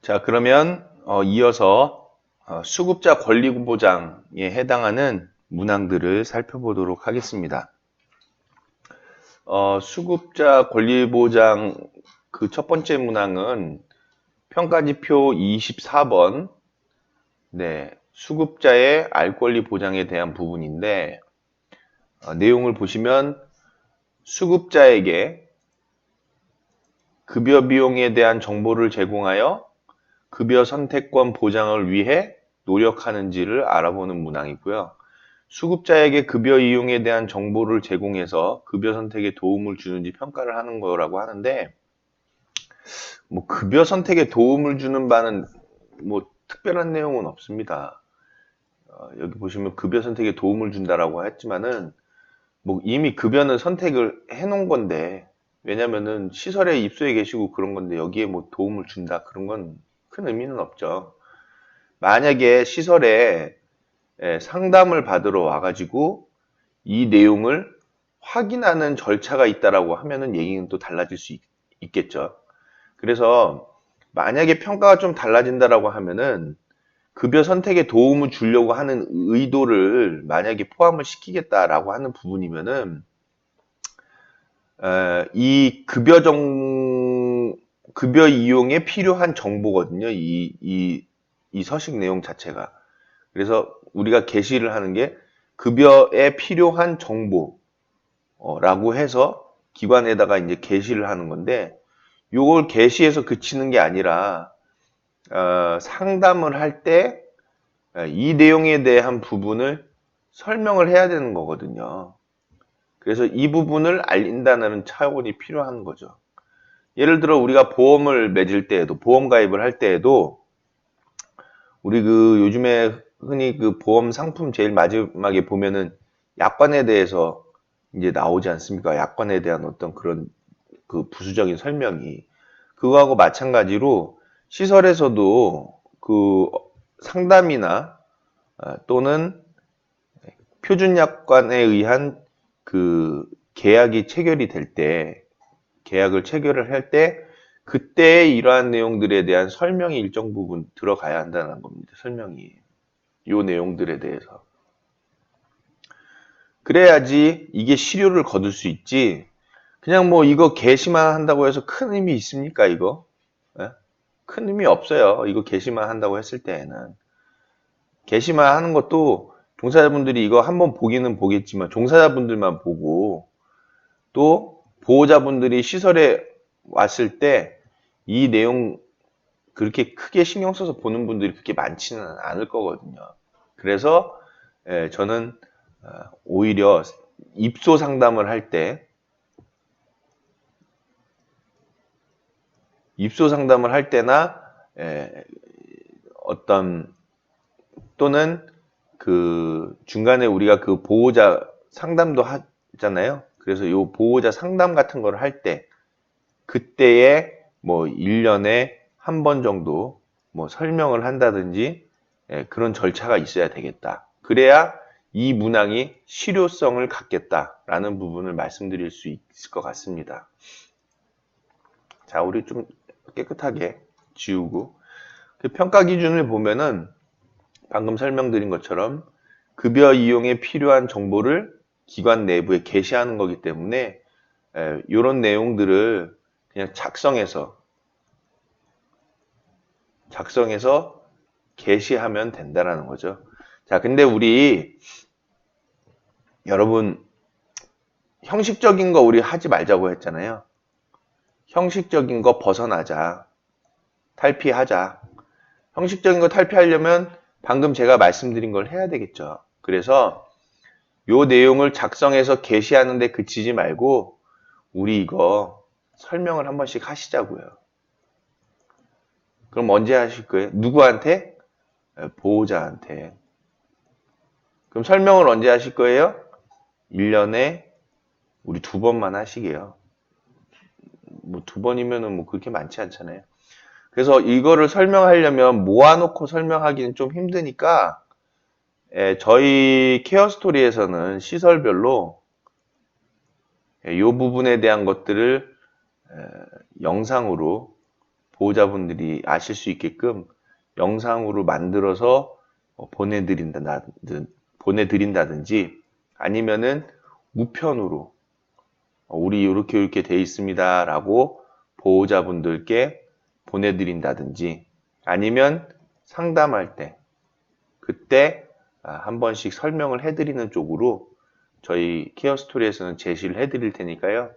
자, 그러면 이어서 수급자 권리 보장에 해당하는 문항들을 살펴보도록 하겠습니다. 수급자 권리 보장 그 첫 번째 문항은 평가지표 24번, 네, 수급자의 알 권리 보장에 대한 부분인데, 내용을 보시면 수급자에게 급여 비용에 대한 정보를 제공하여 급여 선택권 보장을 위해 노력하는지를 알아보는 문항이고요. 수급자에게 급여 이용에 대한 정보를 제공해서 급여 선택에 도움을 주는지 평가를 하는 거라고 하는데, 뭐 급여 선택에 도움을 주는 바는 뭐 특별한 내용은 없습니다. 여기 보시면 급여 선택에 도움을 준다라고 했지만은 뭐 이미 급여는 선택을 해놓은 건데, 왜냐면은 시설에 입소해 계시고 그런 건데 여기에 뭐 도움을 준다 그런 건 큰 의미는 없죠. 만약에 시설에 상담을 받으러 와가지고 이 내용을 확인하는 절차가 있다라고 하면은 얘기는 또 달라질 수 있겠죠. 그래서 만약에 평가가 좀 달라진다라고 하면은 급여 선택에 도움을 주려고 하는 의도를 만약에 포함을 시키겠다라고 하는 부분이면은 이 급여 이용에 필요한 정보거든요. 이 서식 내용 자체가. 그래서 우리가 게시를 하는 게 급여에 필요한 정보라고 해서 기관에다가 이제 게시를 하는 건데, 요걸 게시해서 그치는 게 아니라 상담을 할 때 이 내용에 대한 부분을 설명을 해야 되는 거거든요. 그래서 이 부분을 알린다는 차원이 필요한 거죠. 예를 들어 우리가 보험을 맺을 때에도, 보험 가입을 할 때에도 우리 그 요즘에 흔히 그 보험 상품 제일 마지막에 보면은 약관에 대해서 이제 나오지 않습니까? 약관에 대한 어떤 그런 그 부수적인 설명이. 그거하고 마찬가지로 시설에서도 그 상담이나 또는 표준 약관에 의한 그 계약이 체결이 될 때, 계약을 체결을 할 때 그때 이러한 내용들에 대한 설명이 일정 부분 들어가야 한다는 겁니다. 설명이. 요 내용들에 대해서. 그래야지 이게 실효를 거둘 수 있지. 그냥 뭐 이거 게시만 한다고 해서 큰 의미 있습니까, 이거? 예? 큰 의미 없어요. 이거 게시만 한다고 했을 때에는. 게시만 하는 것도 종사자분들이 이거 한번 보기는 보겠지만 종사자분들만 보고, 또 보호자분들이 시설에 왔을 때 이 내용 그렇게 크게 신경 써서 보는 분들이 그렇게 많지는 않을 거거든요. 그래서 저는 오히려 입소 상담을 할 때, 입소 상담을 할 때나 어떤 또는 그 중간에 우리가 그 보호자 상담도 하잖아요. 그래서 이 보호자 상담 같은 걸 할 때 그때에 뭐 1년에 한 번 정도 뭐 설명을 한다든지 그런 절차가 있어야 되겠다. 그래야 이 문항이 실효성을 갖겠다라는 부분을 말씀드릴 수 있을 것 같습니다. 자, 우리 좀 깨끗하게 지우고, 그 평가 기준을 보면은 방금 설명드린 것처럼 급여 이용에 필요한 정보를 기관 내부에 게시하는 거기 때문에 이런 내용들을 그냥 작성해서 게시하면 된다라는 거죠. 자, 근데 우리 여러분 형식적인 거 우리 하지 말자고 했잖아요. 형식적인 거 벗어나자. 탈피하자. 형식적인 거 탈피하려면 방금 제가 말씀드린 걸 해야 되겠죠. 그래서 요 내용을 작성해서 게시하는데 그치지 말고 우리 이거 설명을 한 번씩 하시자고요. 그럼 언제 하실 거예요? 누구한테? 보호자한테. 그럼 설명을 언제 하실 거예요? 1년에 우리 2번만 하시게요. 뭐 2번이면은 뭐 그렇게 많지 않잖아요. 그래서 이거를 설명하려면 모아놓고 설명하기는 좀 힘드니까 저희 케어스토리에서는 시설별로 이 부분에 대한 것들을 영상으로 보호자분들이 아실 수 있게끔 영상으로 만들어서 보내드린다든지 아니면은 우편으로 우리 이렇게 돼 있습니다 라고 보호자분들께 보내드린다든지 아니면 상담할 때 그때 한 번씩 설명을 해드리는 쪽으로 저희 케어스토리에서는 제시를 해드릴 테니까요.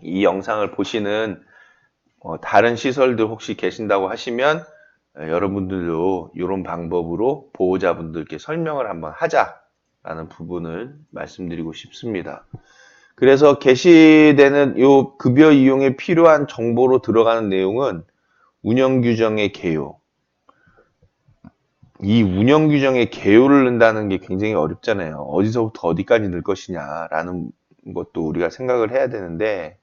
이 영상을 보시는 다른 시설들 혹시 계신다고 하시면 여러분들도 이런 방법으로 보호자분들께 설명을 한번 하자라는 부분을 말씀드리고 싶습니다. 그래서 게시되는 요 급여 이용에 필요한 정보로 들어가는 내용은 운영규정의 개요. 이 운영규정의 개요를 넣는다는 게 굉장히 어렵잖아요. 어디서부터 어디까지 넣을 것이냐라는 것도 우리가 생각을 해야 되는데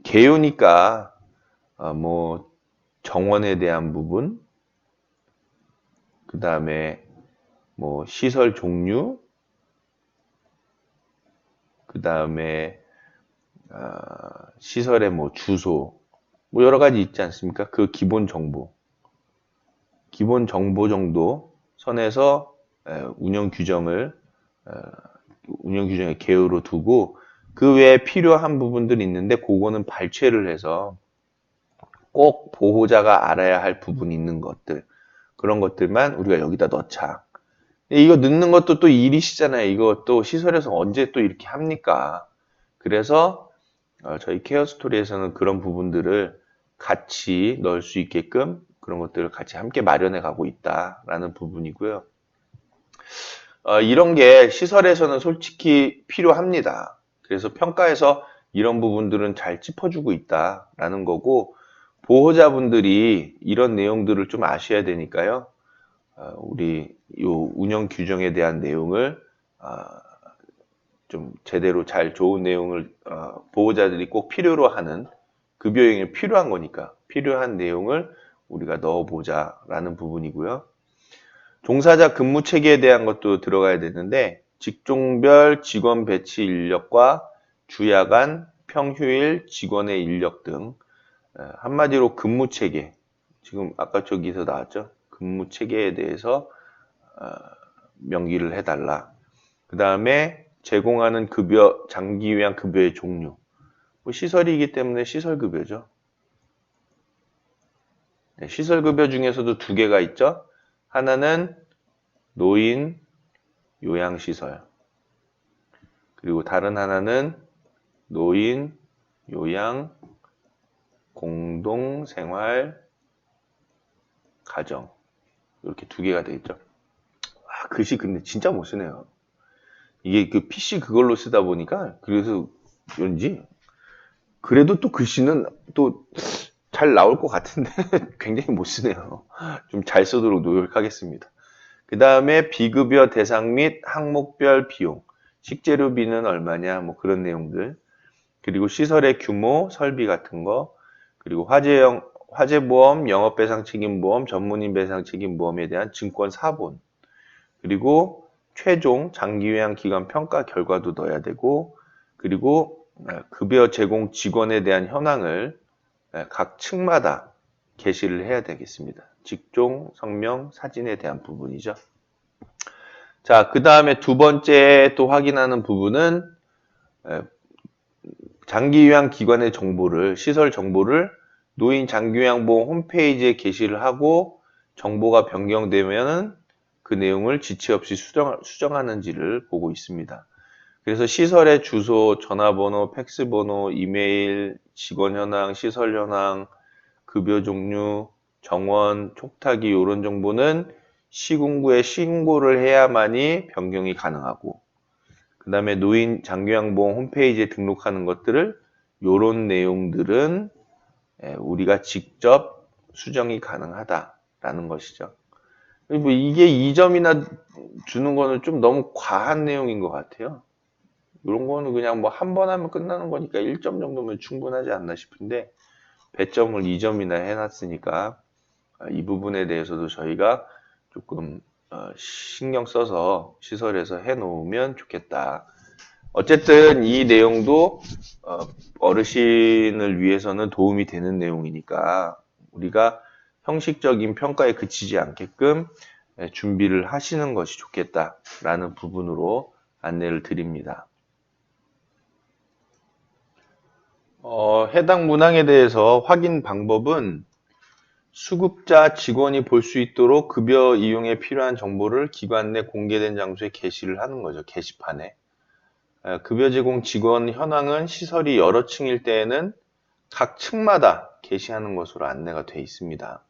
개요니까 뭐 정원에 대한 부분, 그 다음에 뭐 시설 종류, 그 다음에 시설의 뭐 주소, 뭐 여러 가지 있지 않습니까? 그 기본 정보 정도 선에서 운영 규정의 개요로 두고 그 외에 필요한 부분들이 있는데 그거는 발췌를 해서 꼭 보호자가 알아야 할 부분이 있는 것들 그런 것들만 우리가 여기다 넣자. 이거 넣는 것도 또 일이시잖아요. 이거 또 시설에서 언제 또 이렇게 합니까? 그래서 저희 케어스토리에서는 그런 부분들을 같이 넣을 수 있게끔 그런 것들을 같이 함께 마련해 가고 있다라는 부분이고요. 이런 게 시설에서는 솔직히 필요합니다. 그래서 평가에서 이런 부분들은 잘 짚어주고 있다라는 거고 보호자분들이 이런 내용들을 좀 아셔야 되니까요. 우리 요 운영 규정에 대한 내용을 좀 제대로 잘 좋은 내용을 보호자들이 꼭 필요로 하는 급여행에 필요한 거니까 필요한 내용을 우리가 넣어보자라는 부분이고요. 종사자 근무 체계에 대한 것도 들어가야 되는데 직종별 직원 배치 인력과 주야간, 평휴일 직원의 인력 등 한마디로 근무 체계 지금 아까 저기서 나왔죠. 근무 체계에 대해서 명기를 해달라. 그 다음에 제공하는 급여, 장기 요양 급여의 종류. 뭐 시설이기 때문에 시설급여죠. 네, 시설급여 중에서도 두 개가 있죠. 하나는 노인 요양시설. 그리고 다른 하나는 노인 요양 공동생활 가정. 이렇게 두 개가 되겠죠. 글씨 근데 진짜 못 쓰네요. 이게 그 PC 그걸로 쓰다 보니까 그래서 그런지 그래도 또 글씨는 또 잘 나올 것 같은데 굉장히 못 쓰네요. 좀 잘 쓰도록 노력하겠습니다. 그 다음에 비급여 대상 및 항목별 비용, 식재료비는 얼마냐 뭐 그런 내용들 그리고 시설의 규모, 설비 같은 거 그리고 화재보험, 영업배상책임보험, 전문인 배상책임보험에 대한 증권 사본 그리고 최종 장기요양 기간 평가 결과도 넣어야 되고 그리고 급여 제공 직원에 대한 현황을 각 층마다 게시를 해야 되겠습니다. 직종, 성명, 사진에 대한 부분이죠. 자, 그 다음에 두 번째 또 확인하는 부분은 장기요양 기관의 정보를, 시설 정보를 노인 장기요양보험 홈페이지에 게시를 하고 정보가 변경되면 그 내용을 지체 없이 수정하는지를 보고 있습니다. 그래서 시설의 주소, 전화번호, 팩스번호, 이메일, 직원 현황, 시설 현황, 급여 종류, 정원, 촉탁이 이런 정보는 시군구에 신고를 해야만이 변경이 가능하고 그 다음에 노인 장기요양보험 홈페이지에 등록하는 것들을 이런 내용들은 우리가 직접 수정이 가능하다라는 것이죠. 뭐 이게 2점이나 주는 거는 좀 너무 과한 내용인 것 같아요. 이런 거는 그냥 뭐 한 번 하면 끝나는 거니까 1점 정도면 충분하지 않나 싶은데 배점을 2점이나 해놨으니까 이 부분에 대해서도 저희가 조금 신경 써서 시설에서 해놓으면 좋겠다. 어쨌든 이 내용도 어르신을 위해서는 도움이 되는 내용이니까 우리가 형식적인 평가에 그치지 않게끔 준비를 하시는 것이 좋겠다라는 부분으로 안내를 드립니다. 해당 문항에 대해서 확인 방법은 수급자 직원이 볼 수 있도록 급여 이용에 필요한 정보를 기관 내 공개된 장소에 게시를 하는 거죠. 게시판에. 급여 제공 직원 현황은 시설이 여러 층일 때에는 각 층마다 게시하는 것으로 안내가 되어 있습니다.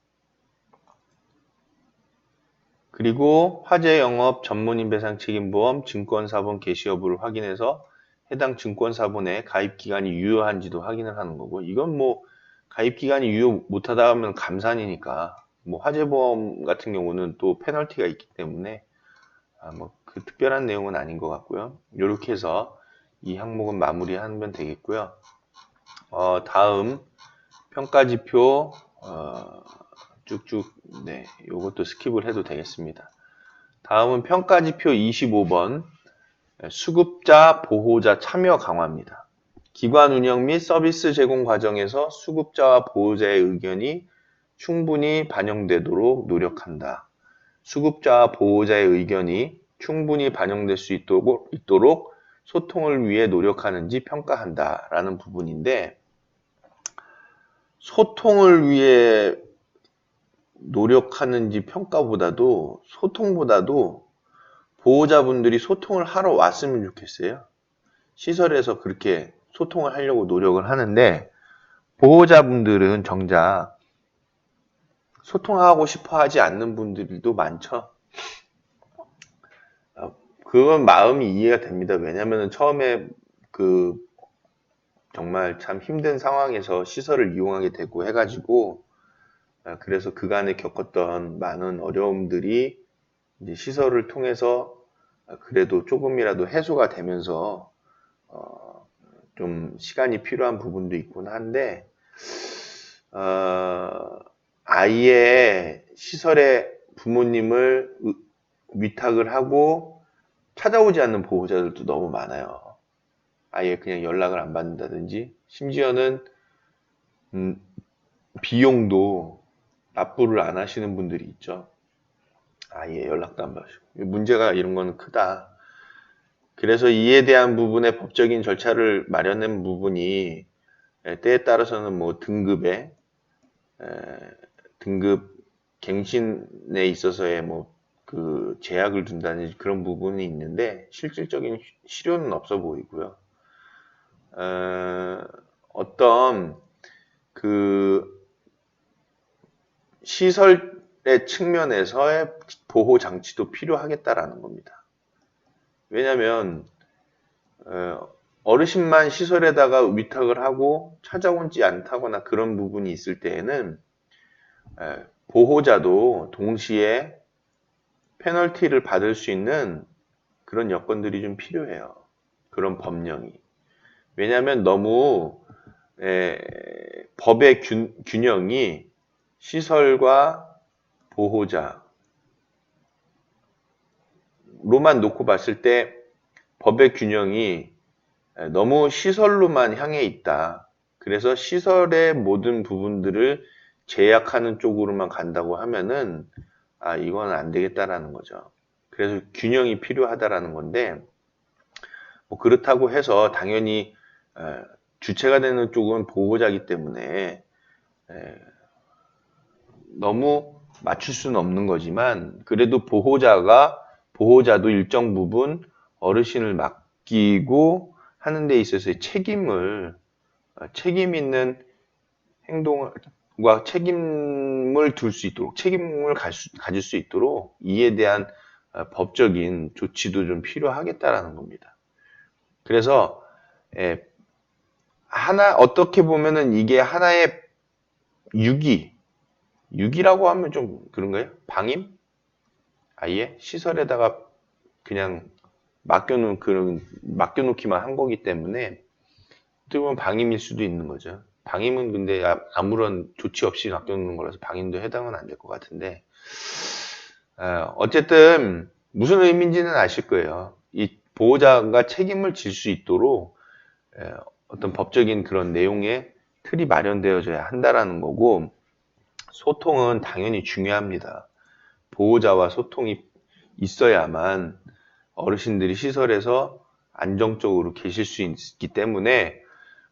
그리고 화재 영업 전문인 배상 책임보험 증권사본 게시 여부를 확인해서 해당 증권사본의 가입 기간이 유효한지도 확인을 하는 거고, 이건 뭐 가입 기간이 유효 못하다 하면 감산이니까, 뭐 화재보험 같은 경우는 또 페널티가 있기 때문에 뭐 그 특별한 내용은 아닌 것 같고요. 이렇게 해서 이 항목은 마무리하면 되겠고요. 다음 평가지표 쭉쭉 네, 요것도 스킵을 해도 되겠습니다. 다음은 평가지표 25번 수급자 보호자 참여 강화입니다. 기관 운영 및 서비스 제공 과정에서 수급자와 보호자의 의견이 충분히 반영되도록 노력한다. 수급자와 보호자의 의견이 충분히 반영될 수 있도록 소통을 위해 노력하는지 평가한다 라는 부분인데, 소통을 위해 노력하는지 평가보다도 소통보다도 보호자분들이 소통을 하러 왔으면 좋겠어요. 시설에서 그렇게 소통을 하려고 노력을 하는데 보호자분들은 정작 소통하고 싶어 하지 않는 분들도 많죠. 그건 마음이 이해가 됩니다. 왜냐하면 처음에 정말 참 힘든 상황에서 시설을 이용하게 되고 해가지고, 그래서 그간에 겪었던 많은 어려움들이 이제 시설을 통해서 그래도 조금이라도 해소가 되면서 좀 시간이 필요한 부분도 있긴 한데, 아예 시설에 부모님을 위탁을 하고 찾아오지 않는 보호자들도 너무 많아요. 아예 그냥 연락을 안 받는다든지, 심지어는 비용도 납부를 안 하시는 분들이 있죠. 아예 연락도 안 받으시고. 문제가 이런 거는 크다. 그래서 이에 대한 부분의 법적인 절차를 마련한 부분이 때에 따라서는 뭐 등급 갱신에 있어서의 뭐 제약을 둔다든지 그런 부분이 있는데 실질적인 실효는 없어 보이고요. 어떤 시설의 측면에서의 보호 장치도 필요하겠다라는 겁니다. 왜냐하면 어르신만 시설에다가 위탁을 하고 찾아오지 않다거나 그런 부분이 있을 때에는 보호자도 동시에 페널티를 받을 수 있는 그런 여건들이 좀 필요해요. 그런 법령이. 왜냐하면 너무 법의 균형이 시설과 보호자로만 놓고 봤을 때 법의 균형이 너무 시설로만 향해 있다. 그래서 시설의 모든 부분들을 제약하는 쪽으로만 간다고 하면은 이건 안 되겠다라는 거죠. 그래서 균형이 필요하다라는 건데, 뭐 그렇다고 해서 당연히 주체가 되는 쪽은 보호자이기 때문에 너무 맞출 수는 없는 거지만, 그래도 보호자도 일정 부분 어르신을 맡기고 하는 데 있어서의 책임 있는 행동과 책임을 둘 수 있도록, 책임을 가질 수 있도록 이에 대한 법적인 조치도 좀 필요하겠다라는 겁니다. 그래서 어떻게 보면은 이게 하나의 유기라고 하면 좀 그런가요? 방임? 아예 시설에다가 그냥 맡겨놓기만 한 거기 때문에 어떻게 보면 방임일 수도 있는 거죠. 방임은 근데 아무런 조치 없이 맡겨놓는 거라서 방임도 해당은 안 될 것 같은데, 어쨌든 무슨 의미인지는 아실 거예요. 이 보호자가 책임을 질 수 있도록 어떤 법적인 그런 내용의 틀이 마련되어져야 한다라는 거고, 소통은 당연히 중요합니다. 보호자와 소통이 있어야만 어르신들이 시설에서 안정적으로 계실 수 있기 때문에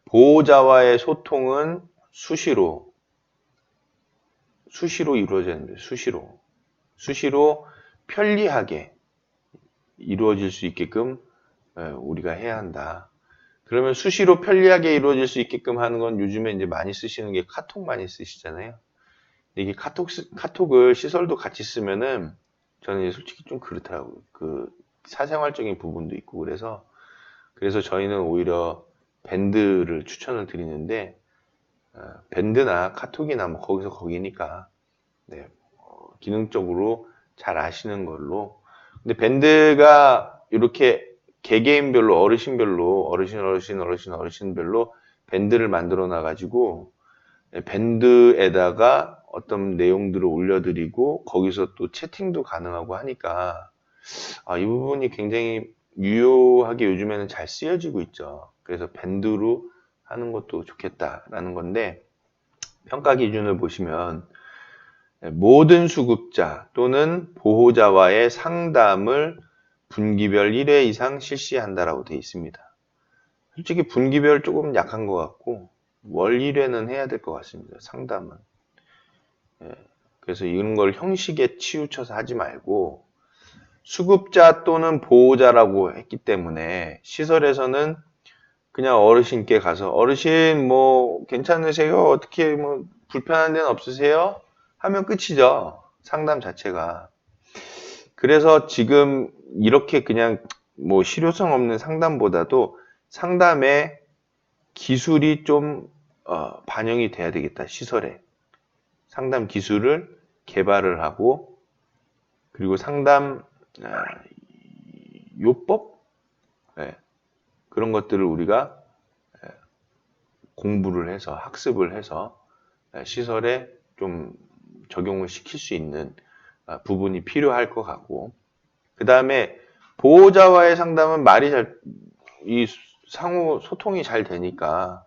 보호자와의 소통은 수시로 이루어져야 됩니다. 수시로 편리하게 이루어질 수 있게끔 우리가 해야 한다. 그러면 수시로 편리하게 이루어질 수 있게끔 하는 건 요즘에 이제 많이 쓰시는 게 카톡 많이 쓰시잖아요. 이게 카톡을 시설도 같이 쓰면은 저는 솔직히 좀 그렇더라고요. 그 사생활적인 부분도 있고 그래서 저희는 오히려 밴드를 추천을 드리는데 밴드나 카톡이나 뭐 거기서 거기니까 네, 기능적으로 잘 아시는 걸로. 근데 밴드가 이렇게 개개인별로 어르신별로 밴드를 만들어 놔 가지고 밴드에다가 어떤 내용들을 올려드리고 거기서 또 채팅도 가능하고 하니까 이 부분이 굉장히 유효하게 요즘에는 잘 쓰여지고 있죠. 그래서 밴드로 하는 것도 좋겠다라는 건데 평가 기준을 보시면 모든 수급자 또는 보호자와의 상담을 분기별 1회 이상 실시한다라고 되어 있습니다. 솔직히 분기별 조금 약한 것 같고 월 1회는 해야 될 것 같습니다. 상담은. 그래서 이런 걸 형식에 치우쳐서 하지 말고 수급자 또는 보호자라고 했기 때문에 시설에서는 그냥 어르신께 가서 어르신 뭐 괜찮으세요? 어떻게 뭐 불편한 데는 없으세요? 하면 끝이죠. 상담 자체가. 그래서 지금 이렇게 그냥 뭐 실효성 없는 상담보다도 상담에 기술이 좀 반영이 돼야 되겠다. 시설에. 상담 기술을 개발을 하고 그리고 상담 요법? 네. 그런 것들을 우리가 공부를 해서 학습을 해서 시설에 좀 적용을 시킬 수 있는 부분이 필요할 것 같고 그 다음에 보호자와의 상담은 이 상호 소통이 잘 되니까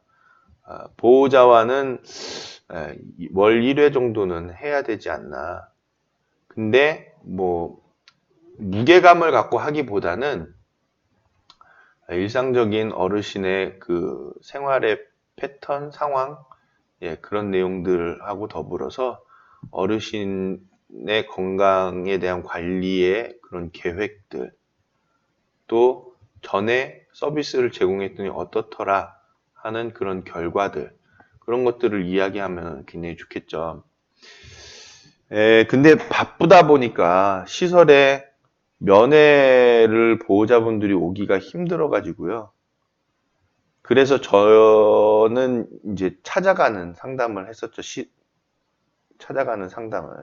보호자와는 월 1회 정도는 해야 되지 않나. 근데 뭐 무게감을 갖고 하기보다는 일상적인 어르신의 그 생활의 패턴, 상황, 그런 내용들하고 더불어서 어르신의 건강에 대한 관리의 그런 계획들, 또 전에 서비스를 제공했더니 어떻더라 하는 그런 결과들, 그런 것들을 이야기하면 굉장히 좋겠죠. 근데 바쁘다 보니까 시설에 면회를 보호자분들이 오기가 힘들어 가지고요. 그래서 저는 이제 찾아가는 상담을 했었죠. 찾아가는 상담을.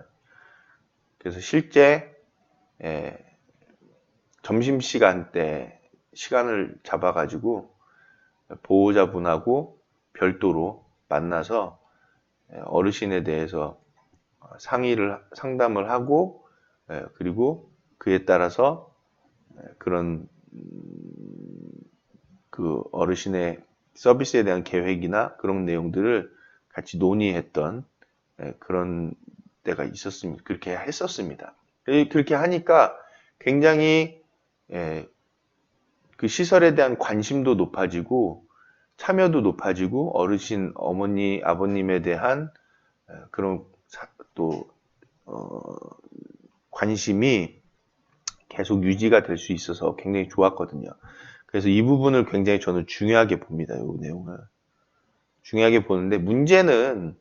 그래서 실제 점심시간 때 시간을 잡아가지고 보호자분하고 별도로 만나서 어르신에 대해서 상담을 하고 그리고 그에 따라서 그런 그 어르신의 서비스에 대한 계획이나 그런 내용들을 같이 논의했던 그런 때가 있었습니다. 그렇게 했었습니다. 그렇게 하니까 굉장히 그 시설에 대한 관심도 높아지고 참여도 높아지고 어르신, 어머니, 아버님에 대한 그런 또 관심이 계속 유지가 될 수 있어서 굉장히 좋았거든요. 그래서 이 부분을 굉장히 저는 중요하게 봅니다. 이 내용을. 중요하게 보는데 문제는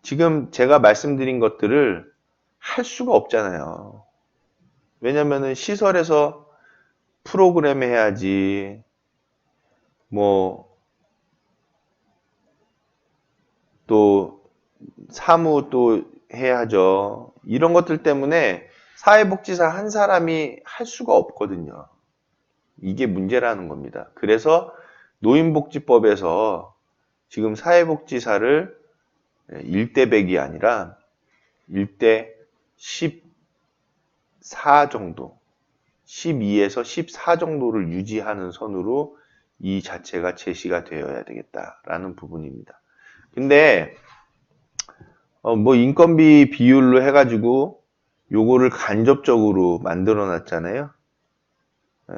지금 제가 말씀드린 것들을 할 수가 없잖아요. 왜냐면은 시설에서 프로그램 해야지, 또 사무 또 해야죠. 이런 것들 때문에 사회복지사 한 사람이 할 수가 없거든요. 이게 문제라는 겁니다. 그래서 노인복지법에서 지금 사회복지사를 1대 100이 아니라 1대 14 정도, 12에서 14 정도를 유지하는 선으로 이 자체가 제시가 되어야 되겠다라는 부분입니다. 근데 뭐 인건비 비율로 해가지고 요거를 간접적으로 만들어 놨잖아요.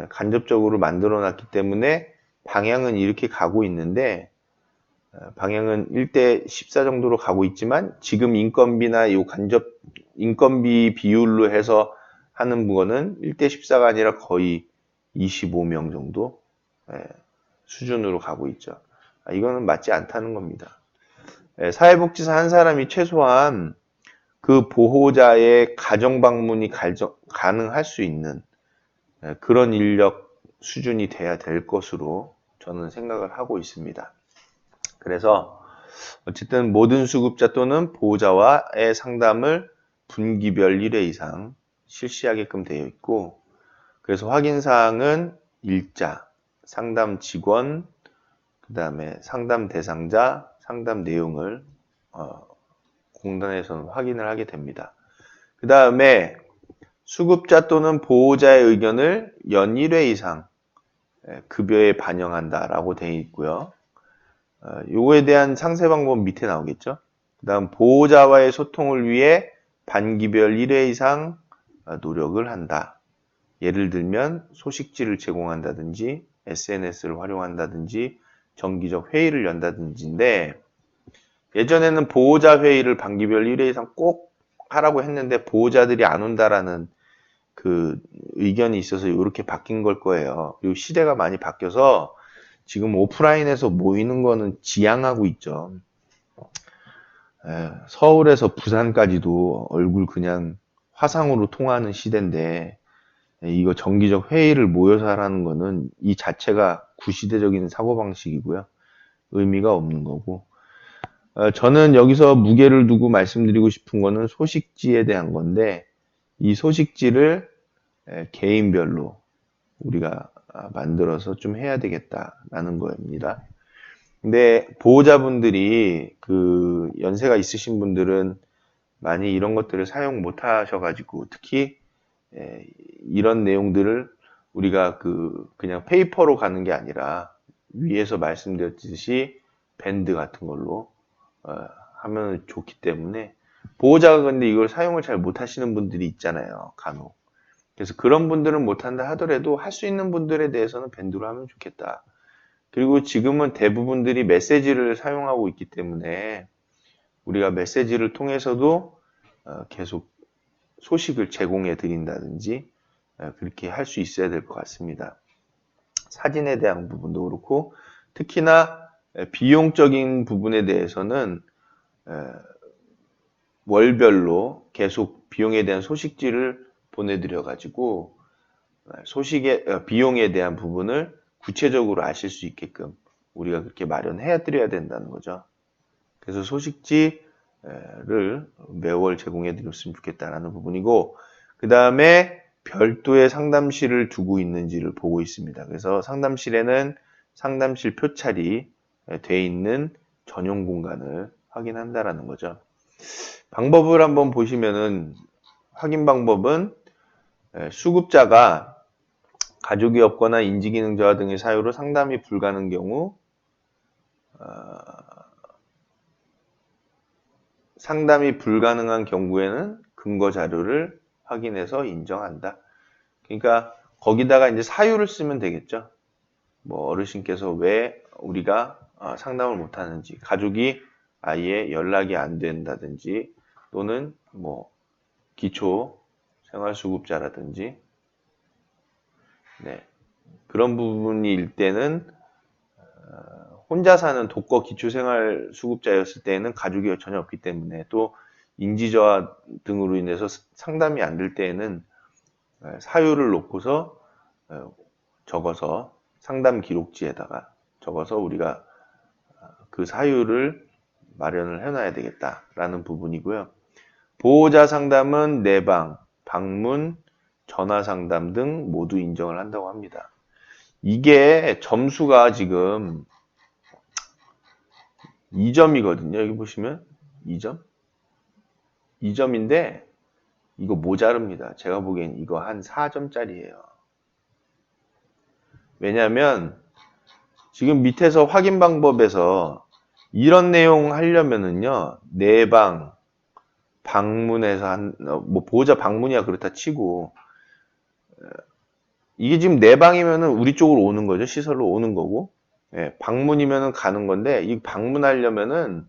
간접적으로 만들어 놨기 때문에 방향은 이렇게 가고 있는데, 방향은 1대 14 정도로 가고 있지만, 지금 인건비나 요 인건비 비율로 해서 하는 거는 1대 14가 아니라 거의 25명 정도 수준으로 가고 있죠. 이거는 맞지 않다는 겁니다. 사회복지사 한 사람이 최소한 그 보호자의 가정 방문이 가능할 수 있는 그런 인력 수준이 돼야 될 것으로 저는 생각을 하고 있습니다. 그래서 어쨌든 모든 수급자 또는 보호자와의 상담을 분기별 1회 이상 실시하게끔 되어 있고, 그래서 확인사항은 일자, 상담 직원, 그 다음에 상담 대상자, 상담 내용을 공단에서는 확인을 하게 됩니다. 그 다음에 수급자 또는 보호자의 의견을 연 1회 이상 급여에 반영한다라고 되어 있고요. 요거에 대한 상세 방법 밑에 나오겠죠. 그 다음 보호자와의 소통을 위해 반기별 1회 이상 노력을 한다. 예를 들면 소식지를 제공한다든지 SNS를 활용한다든지 정기적 회의를 연다든지인데, 예전에는 보호자 회의를 반기별 1회 이상 꼭 하라고 했는데 보호자들이 안 온다라는 그 의견이 있어서 이렇게 바뀐 걸 거예요. 그리고 시대가 많이 바뀌어서 지금 오프라인에서 모이는 거는 지양하고 있죠. 서울에서 부산까지도 얼굴 그냥 화상으로 통하는 시대인데, 이거 정기적 회의를 모여서 하라는 거는 이 자체가 구시대적인 사고방식이고요. 의미가 없는 거고. 저는 여기서 무게를 두고 말씀드리고 싶은 거는 소식지에 대한 건데, 이 소식지를 개인별로 우리가 만들어서 좀 해야 되겠다라는 겁니다. 근데 보호자분들이 그 연세가 있으신 분들은 많이 이런 것들을 사용 못 하셔가지고, 특히 이런 내용들을 우리가 그냥 페이퍼로 가는 게 아니라 위에서 말씀드렸듯이 밴드 같은 걸로 하면 좋기 때문에, 보호자가 근데 이걸 사용을 잘 못 하시는 분들이 있잖아요, 간혹. 그래서 그런 분들은 못한다 하더라도 할 수 있는 분들에 대해서는 밴드로 하면 좋겠다. 그리고 지금은 대부분들이 메시지를 사용하고 있기 때문에 우리가 메시지를 통해서도 계속 소식을 제공해 드린다든지 그렇게 할 수 있어야 될 것 같습니다. 사진에 대한 부분도 그렇고, 특히나 비용적인 부분에 대해서는 월별로 계속 비용에 대한 소식지를 보내드려 가지고 비용에 대한 부분을 구체적으로 아실 수 있게끔 우리가 그렇게 마련해 드려야 된다는 거죠. 그래서 소식지를 매월 제공해 드렸으면 좋겠다라는 부분이고, 그 다음에 별도의 상담실을 두고 있는지를 보고 있습니다. 그래서 상담실에는 상담실 표찰이 돼 있는 전용 공간을 확인한다라는 거죠. 방법을 한번 보시면은, 확인 방법은 수급자가 가족이 없거나 인지기능 저하 등의 사유로 상담이 불가능한 경우 상담이 불가능한 경우에는 근거 자료를 확인해서 인정한다. 그러니까 거기다가 이제 사유를 쓰면 되겠죠. 뭐 어르신께서 왜 우리가 상담을 못 하는지, 가족이 아예 연락이 안 된다든지, 또는 뭐 기초 생활수급자라든지, 그런 부분일 때는 혼자 사는 독거 기초생활수급자였을 때는 가족이 전혀 없기 때문에, 또 인지저하 등으로 인해서 상담이 안 될 때에는 사유를 놓고서 적어서 상담 기록지에다가 적어서 우리가 그 사유를 마련을 해놔야 되겠다라는 부분이고요. 보호자 상담은 내방, 방문, 전화 상담 등 모두 인정을 한다고 합니다. 이게 점수가 지금 2점이거든요. 여기 보시면 2점? 2점인데 이거 모자릅니다. 제가 보기엔 이거 한 4점짜리예요. 왜냐하면 지금 밑에서 확인 방법에서 이런 내용 하려면은요, 내방, 방문해서 뭐 보호자 방문이야 그렇다 치고, 이게 지금 내 방이면은 우리 쪽으로 오는 거죠. 시설로 오는 거고, 예, 방문이면은 가는 건데, 이 방문하려면은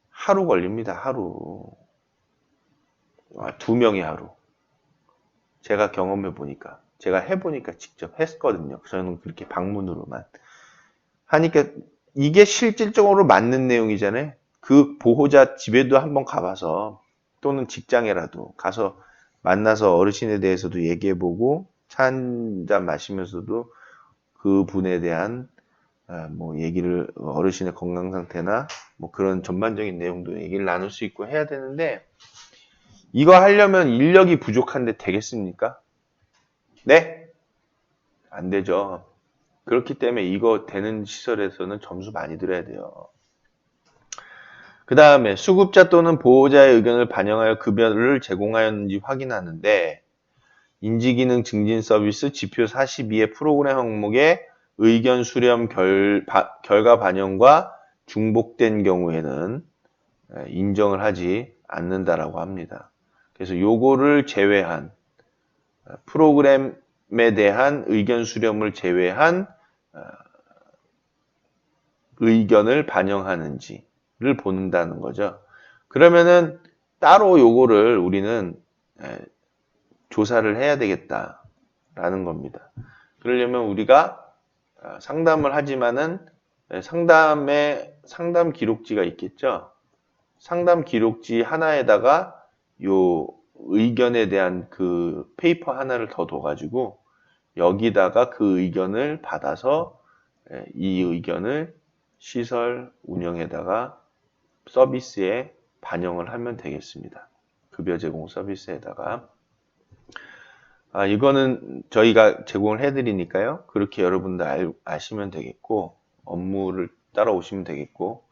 하루 걸립니다. 하루. 2명이 하루. 제가 경험해 보니까, 제가 해보니까 직접 했거든요. 저는 그렇게 방문으로만 하니까 이게 실질적으로 맞는 내용이잖아요. 그 보호자 집에도 한번 가봐서, 또는 직장에라도 가서 만나서 어르신에 대해서도 얘기해보고 차 한잔 마시면서도 그 분에 대한 뭐 얘기를, 어르신의 건강 상태나 뭐 그런 전반적인 내용도 얘기를 나눌 수 있고 해야 되는데, 이거 하려면 인력이 부족한데 되겠습니까? 네? 안 되죠. 그렇기 때문에 이거 되는 시설에서는 점수 많이 드려야 돼요. 그 다음에 수급자 또는 보호자의 의견을 반영하여 급여를 제공하였는지 확인하는데, 인지기능 증진 서비스 지표 42의 프로그램 항목에 의견 수렴 결과 반영과 중복된 경우에는 인정을 하지 않는다라고 합니다. 그래서 요거를 제외한, 프로그램에 대한 의견 수렴을 제외한 의견을 반영하는지를 본다는 거죠. 그러면은 따로 요거를 우리는 조사를 해야 되겠다라는 겁니다. 그러려면 우리가 상담을 하지만은 상담 기록지가 있겠죠. 상담 기록지 하나에다가 요 의견에 대한 그 페이퍼 하나를 더 둬가지고 여기다가 그 의견을 받아서 이 의견을 시설 운영에다가 서비스에 반영을 하면 되겠습니다. 급여 제공 서비스에다가. 이거는 저희가 제공을 해드리니까요. 그렇게 여러분들 아시면 되겠고, 업무를 따라오시면 되겠고,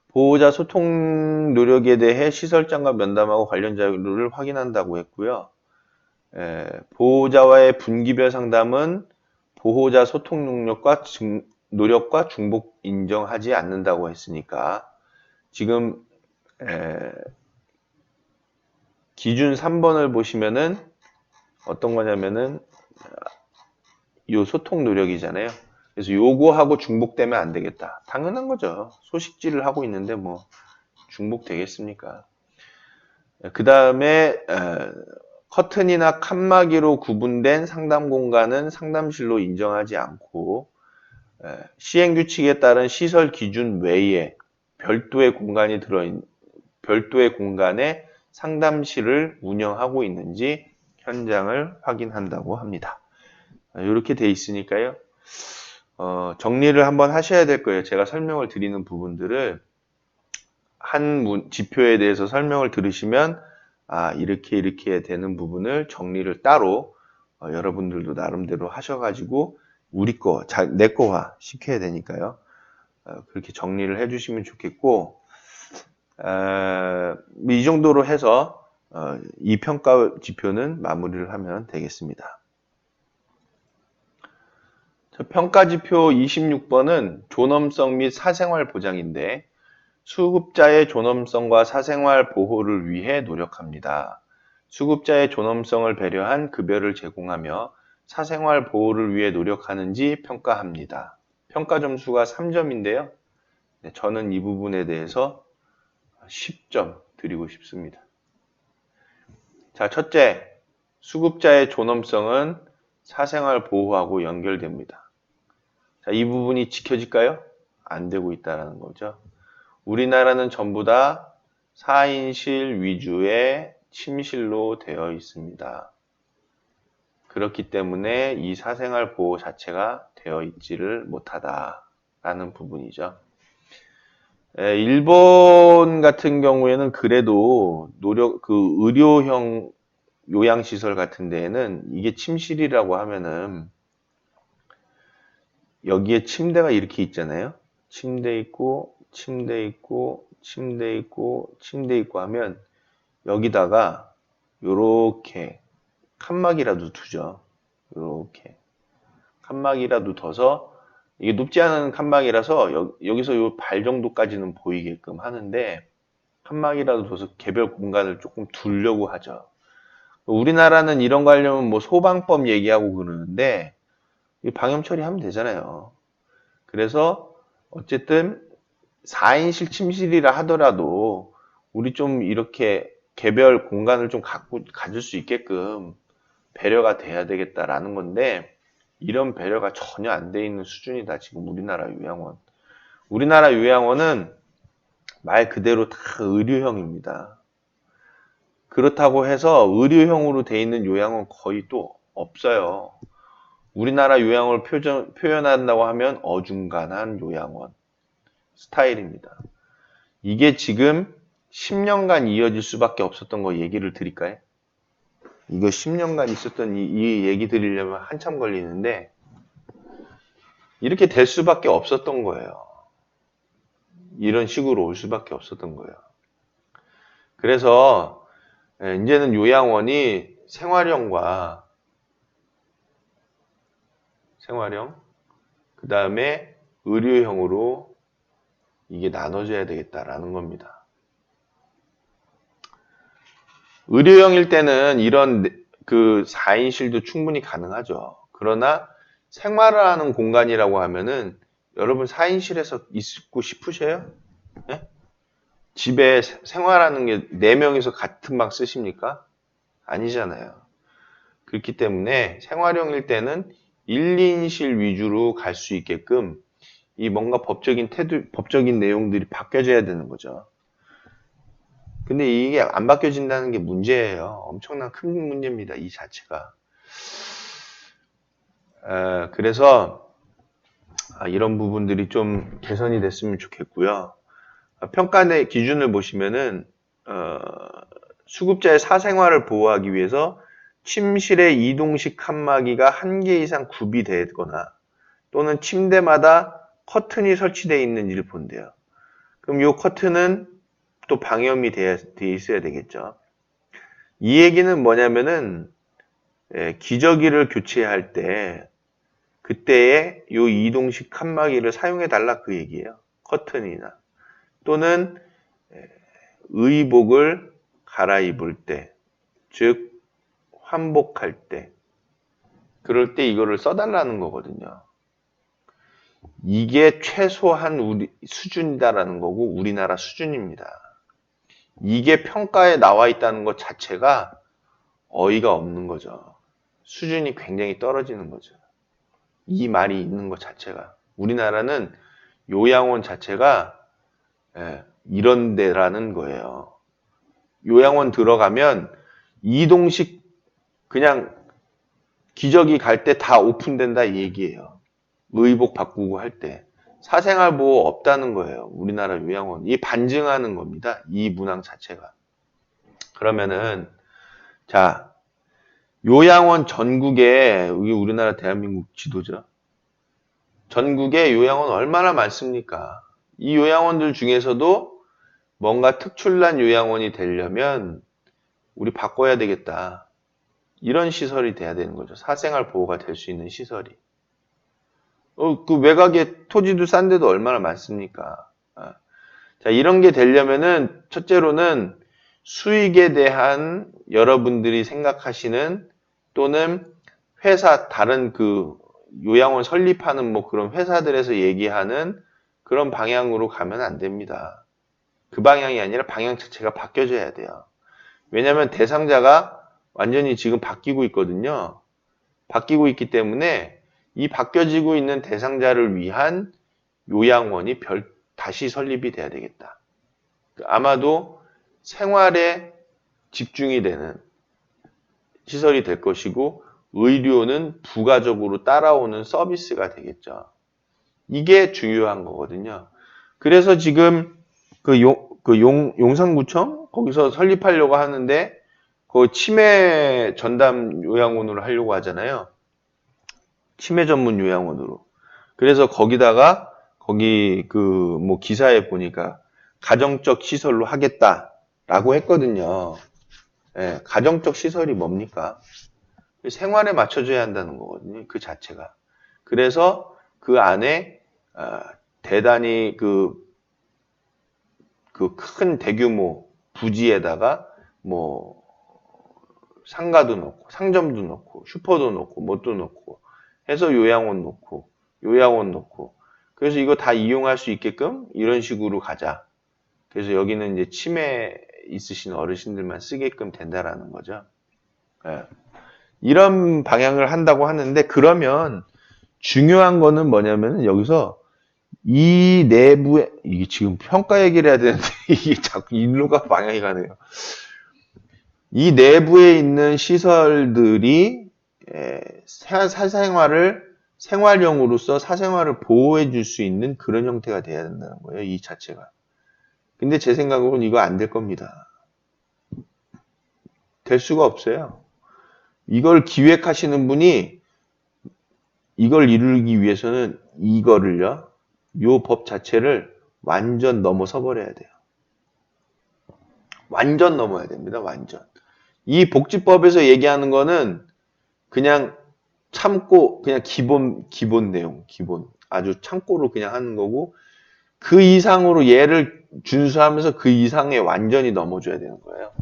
보호자 소통 노력에 대해 시설장과 면담하고 관련 자료를 확인한다고 했고요. 보호자와의 분기별 상담은 보호자 소통 노력과 중복 인정하지 않는다고 했으니까, 지금 기준 3번을 보시면은 어떤 거냐면은 요 소통 노력이잖아요. 그래서 요거하고 중복되면 안 되겠다. 당연한 거죠. 소식지를 하고 있는데 뭐 중복되겠습니까? 그 다음에 커튼이나 칸막이로 구분된 상담 공간은 상담실로 인정하지 않고, 시행규칙에 따른 시설 기준 외에 별도의 공간에 상담실을 운영하고 있는지 현장을 확인한다고 합니다. 이렇게 돼 있으니까요. 정리를 한번 하셔야 될 거예요. 제가 설명을 드리는 부분들을 한 지표에 대해서 설명을 들으시면 이렇게 되는 부분을 정리를 따로 여러분들도 나름대로 하셔가지고 우리 거, 내 거화 시켜야 되니까요. 그렇게 정리를 해주시면 좋겠고, 이 정도로 해서 이 평가 지표는 마무리를 하면 되겠습니다. 평가 지표 26번은 존엄성 및 사생활 보장인데, 수급자의 존엄성과 사생활 보호를 위해 노력합니다. 수급자의 존엄성을 배려한 급여를 제공하며 사생활 보호를 위해 노력하는지 평가합니다. 평가 점수가 3점인데요. 저는 이 부분에 대해서 10점 드리고 싶습니다. 자, 첫째, 수급자의 존엄성은 사생활 보호하고 연결됩니다. 자, 이 부분이 지켜질까요? 안 되고 있다는 거죠. 우리나라는 전부 다 4인실 위주의 침실로 되어 있습니다. 그렇기 때문에 이 사생활 보호 자체가 되어 있지를 못하다라는 부분이죠. 일본 같은 경우에는 그래도 의료형 요양시설 같은 데에는 이게 침실이라고 하면은 여기에 침대가 이렇게 있잖아요. 침대 있고, 침대 있고, 침대 있고, 침대 있고 하면 여기다가 요렇게 칸막이라도 두죠. 요렇게 칸막이라도 둬서, 이게 높지 않은 칸막이라서 여기서 요 발 정도까지는 보이게끔 하는데, 칸막이라도 둬서 개별 공간을 조금 두려고 하죠. 우리나라는 이런 거 하려면 뭐 소방법 얘기하고 그러는데 방염 처리하면 되잖아요. 그래서 어쨌든 4인실 침실이라 하더라도 우리 좀 이렇게 개별 공간을 좀 가질 수 있게끔 배려가 돼야 되겠다라는 건데 이런 배려가 전혀 안 돼 있는 수준이다. 지금 우리나라 요양원. 우리나라 요양원은 말 그대로 다 의료형입니다. 그렇다고 해서 의료형으로 돼 있는 요양원 거의 또 없어요. 우리나라 요양을 표현한다고 하면 어중간한 요양원 스타일입니다. 이게 지금 10년간 이어질 수밖에 없었던 거 얘기를 드릴까요? 이거 10년간 있었던 이 얘기 드리려면 한참 걸리는데 이렇게 될 수밖에 없었던 거예요. 이런 식으로 올 수밖에 없었던 거예요. 그래서 이제는 요양원이 생활형, 그 다음에 의료형으로 이게 나눠져야 되겠다라는 겁니다. 의료형일 때는 이런 그 4인실도 충분히 가능하죠. 그러나 생활을 하는 공간이라고 하면은 여러분 4인실에서 있고 싶으세요? 네? 집에 생활하는 게 4명이서 같은 방 쓰십니까? 아니잖아요. 그렇기 때문에 생활형일 때는 1, 2인실 위주로 갈 수 있게끔 이 뭔가 법적인 내용들이 바뀌어져야 되는 거죠. 근데 이게 안 바뀌어진다는 게 문제예요. 엄청난 큰 문제입니다. 이 자체가. 그래서 이런 부분들이 좀 개선이 됐으면 좋겠고요. 평가의 기준을 보시면은 수급자의 사생활을 보호하기 위해서 침실의 이동식 칸막이가 1개 이상 구비되거나 또는 침대마다 커튼이 설치되어 있는지를 본대요. 그럼 이 커튼은 또 방염이 되어 있어야 되겠죠. 이 얘기는 뭐냐면은 기저귀를 교체할 때 그때에 이 이동식 칸막이를 사용해 달라 그 얘기예요. 커튼이나 또는 의복을 갈아입을 때, 즉 환복할 때 그럴 때 이거를 써달라는 거거든요. 이게 최소한 우리 수준이다라는 거고 우리나라 수준입니다. 이게 평가에 나와 있다는 것 자체가 어이가 없는 거죠. 수준이 굉장히 떨어지는 거죠. 이 말이 있는 것 자체가. 우리나라는 요양원 자체가 이런 데라는 거예요. 요양원 들어가면 이동식 그냥 기저귀 갈 때 다 오픈된다 이 얘기예요. 의복 바꾸고 할 때. 사생활 보호 없다는 거예요. 우리나라 요양원. 이 반증하는 겁니다. 이 문항 자체가. 그러면은 자 요양원 전국에 이게 우리나라 대한민국 지도죠. 전국에 요양원 얼마나 많습니까? 이 요양원들 중에서도 뭔가 특출난 요양원이 되려면 우리 바꿔야 되겠다. 이런 시설이 돼야 되는 거죠. 사생활 보호가 될 수 있는 시설이. 그 외곽에 토지도 싼 데도 얼마나 많습니까? 자, 이런 게 되려면은 첫째로는 수익에 대한 여러분들이 생각하시는 또는 회사 다른 그 요양원 설립하는 뭐 그런 회사들에서 얘기하는 그런 방향으로 가면 안 됩니다. 그 방향이 아니라 방향 자체가 바뀌어져야 돼요. 왜냐하면 대상자가 완전히 지금 바뀌고 있거든요. 바뀌고 있기 때문에 이 바뀌어지고 있는 대상자를 위한 요양원이 다시 설립이 돼야 되겠다. 아마도 생활에 집중이 되는 시설이 될 것이고 의료는 부가적으로 따라오는 서비스가 되겠죠. 이게 중요한 거거든요. 그래서 지금 용산구청 거기서 설립하려고 하는데 그 치매 전담 요양원으로 하려고 하잖아요. 치매 전문 요양원으로. 그래서 거기다가 거기 뭐 기사에 보니까 가정적 시설로 하겠다라고 했거든요. 예, 가정적 시설이 뭡니까? 생활에 맞춰줘야 한다는 거거든요. 그 자체가. 그래서 그 안에 대단히 그 큰 대규모 부지에다가 뭐 상가도 놓고 상점도 놓고 슈퍼도 놓고 뭣도 놓고 해서 요양원 놓고 요양원 놓고 그래서 이거 다 이용할 수 있게끔 이런 식으로 가자. 그래서 여기는 이제 치매 있으신 어르신들만 쓰게끔 된다라는 거죠. 예. 이런 방향을 한다고 하는데 그러면 중요한 거는 뭐냐면 여기서 이 내부에 이게 지금 평가 얘기를 해야 되는데 이게 자꾸 일로가 방향이 가네요. 이 내부에 있는 시설들이 사생활을 생활용으로서 사생활을 보호해 줄 수 있는 그런 형태가 돼야 된다는 거예요. 이 자체가. 근데 제 생각으로는 이거 안 될 겁니다. 될 수가 없어요. 이걸 기획하시는 분이 이걸 이루기 위해서는 이거를요. 요 법 자체를 완전 넘어서 버려야 돼요. 완전 넘어야 됩니다. 완전. 이 복지법에서 얘기하는 거는 그냥 참고 그냥 기본 내용, 기본. 아주 참고로 그냥 하는 거고 그 이상으로 얘를 준수하면서 그 이상에 완전히 넘어줘야 되는 거예요.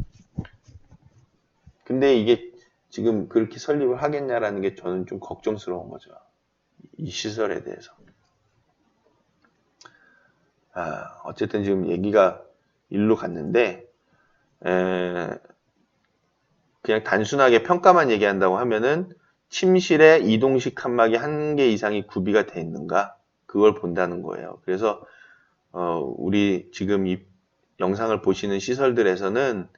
근데 이게 지금 그렇게 설립을 하겠냐라는 게 저는 좀 걱정스러운 거죠. 이 시설에 대해서. 어쨌든 지금 얘기가 일로 갔는데 그냥 단순하게 평가만 얘기한다고 하면은 침실에 이동식 칸막이 1개 이상이 구비가 돼 있는가 그걸 본다는 거예요. 그래서 우리 지금 이 영상을 보시는 시설들에서는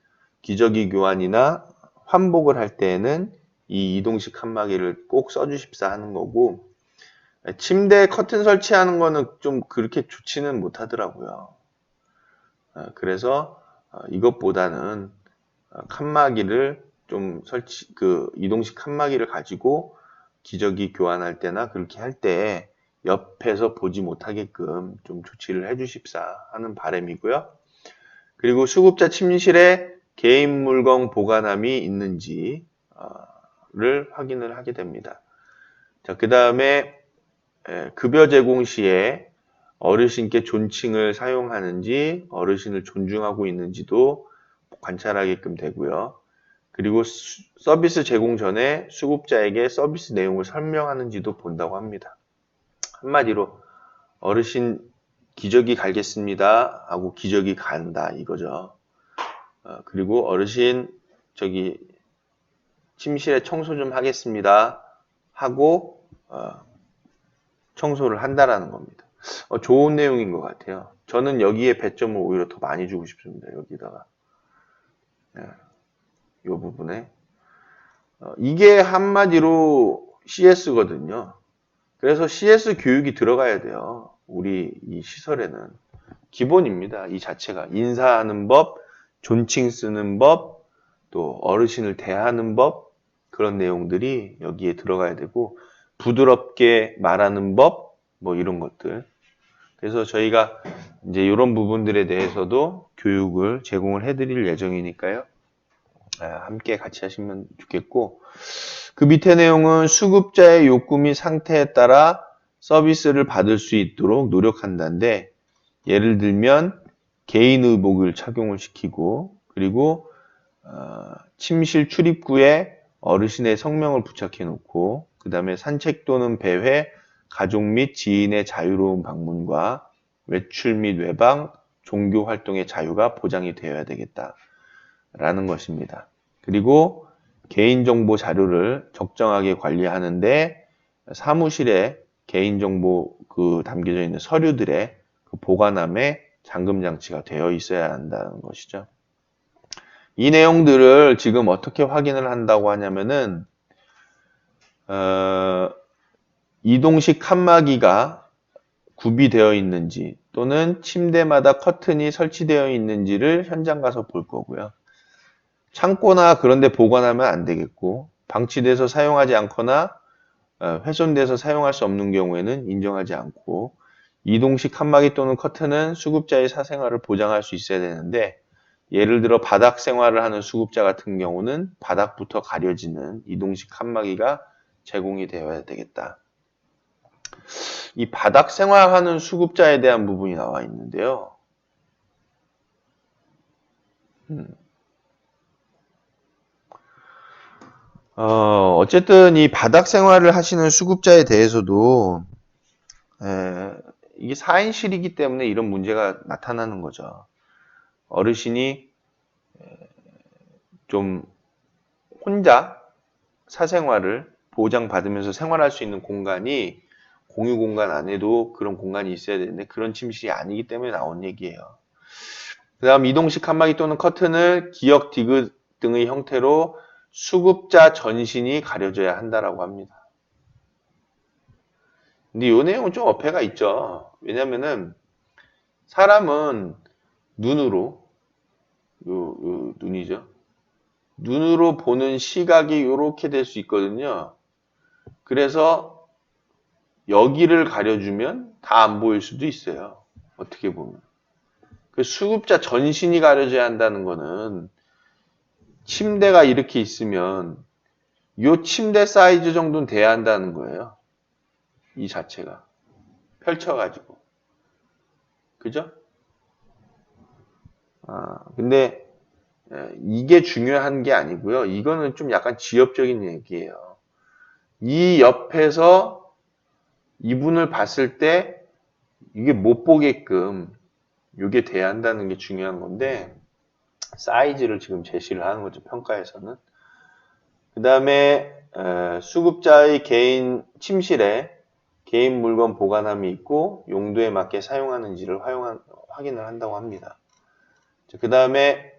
기저귀 교환이나 환복을 할 때에는 이 이동식 칸막이를 꼭 써주십사 하는 거고 침대에 커튼 설치하는 거는 좀 그렇게 좋지는 못하더라고요. 그래서 이것보다는 칸막이를 좀 이동식 칸막이를 가지고 기저귀 교환할 때나 그렇게 할 때 옆에서 보지 못하게끔 좀 조치를 해주십사 하는 바람이고요. 그리고 수급자 침실에 개인 물건 보관함이 있는지를 확인을 하게 됩니다. 자, 그 다음에 급여 제공 시에 어르신께 존칭을 사용하는지 어르신을 존중하고 있는지도 관찰하게끔 되고요. 그리고 서비스 제공 전에 수급자에게 서비스 내용을 설명하는지도 본다고 합니다. 한마디로 어르신 기저귀 갈겠습니다 하고 기저귀 간다 이거죠. 그리고 어르신 침실에 청소 좀 하겠습니다 하고 청소를 한다라는 겁니다. 좋은 내용인 것 같아요. 저는 여기에 배점을 오히려 더 많이 주고 싶습니다. 여기다가 이 부분에 이게 한마디로 CS거든요. 그래서 CS 교육이 들어가야 돼요. 우리 이 시설에는 기본입니다. 이 자체가 인사하는 법, 존칭 쓰는 법, 또 어르신을 대하는 법 그런 내용들이 여기에 들어가야 되고 부드럽게 말하는 법 뭐 이런 것들. 그래서 저희가 이제 이런 부분들에 대해서도 교육을 제공을 해드릴 예정이니까요. 함께 같이 하시면 좋겠고 그 밑에 내용은 수급자의 욕구 및 상태에 따라 서비스를 받을 수 있도록 노력한다는데 예를 들면 개인 의복을 착용을 시키고 그리고 침실 출입구에 어르신의 성명을 부착해 놓고 그 다음에 산책 또는 배회, 가족 및 지인의 자유로운 방문과 외출 및 외방, 종교 활동의 자유가 보장이 되어야 되겠다라는 것입니다. 그리고 개인정보 자료를 적정하게 관리하는데 사무실에 개인정보 담겨져 있는 서류들의 보관함에 잠금 장치가 되어 있어야 한다는 것이죠. 이 내용들을 지금 어떻게 확인을 한다고 하냐면은 이동식 칸막이가 구비되어 있는지 또는 침대마다 커튼이 설치되어 있는지를 현장 가서 볼 거고요. 창고나 그런 데 보관하면 안 되겠고 방치돼서 사용하지 않거나 훼손돼서 사용할 수 없는 경우에는 인정하지 않고 이동식 칸막이 또는 커튼은 수급자의 사생활을 보장할 수 있어야 되는데 예를 들어 바닥 생활을 하는 수급자 같은 경우는 바닥부터 가려지는 이동식 칸막이가 제공이 되어야 되겠다. 이 바닥 생활하는 수급자에 대한 부분이 나와 있는데요. 어쨌든 이 바닥 생활을 하시는 수급자에 대해서도 이게 4인실이기 때문에 이런 문제가 나타나는 거죠. 어르신이 좀 혼자 사생활을 보장받으면서 생활할 수 있는 공간이 공유 공간 안에도 그런 공간이 있어야 되는데 그런 침실이 아니기 때문에 나온 얘기예요. 그 다음 이동식 칸막이 또는 커튼을 기역, 디귿 등의 형태로 수급자 전신이 가려져야 한다라고 합니다. 근데 이 내용은 좀 어폐가 있죠. 왜냐면은 사람은 눈으로 요 눈이죠. 눈으로 보는 시각이 이렇게 될 수 있거든요. 그래서 여기를 가려주면 다 안 보일 수도 있어요. 어떻게 보면. 그 수급자 전신이 가려져야 한다는 거는 침대가 이렇게 있으면 요 침대 사이즈 정도는 돼야 한다는 거예요. 이 자체가. 펼쳐가지고. 그죠? 근데 이게 중요한 게 아니고요. 이거는 좀 약간 지엽적인 얘기예요. 이 옆에서 이분을 봤을 때 이게 못 보게끔 이게 돼야 한다는 게 중요한 건데 사이즈를 지금 제시를 하는 거죠. 평가에서는. 그 다음에 수급자의 개인 침실에 개인 물건 보관함이 있고 용도에 맞게 사용하는지를 확인을 한다고 합니다. 그 다음에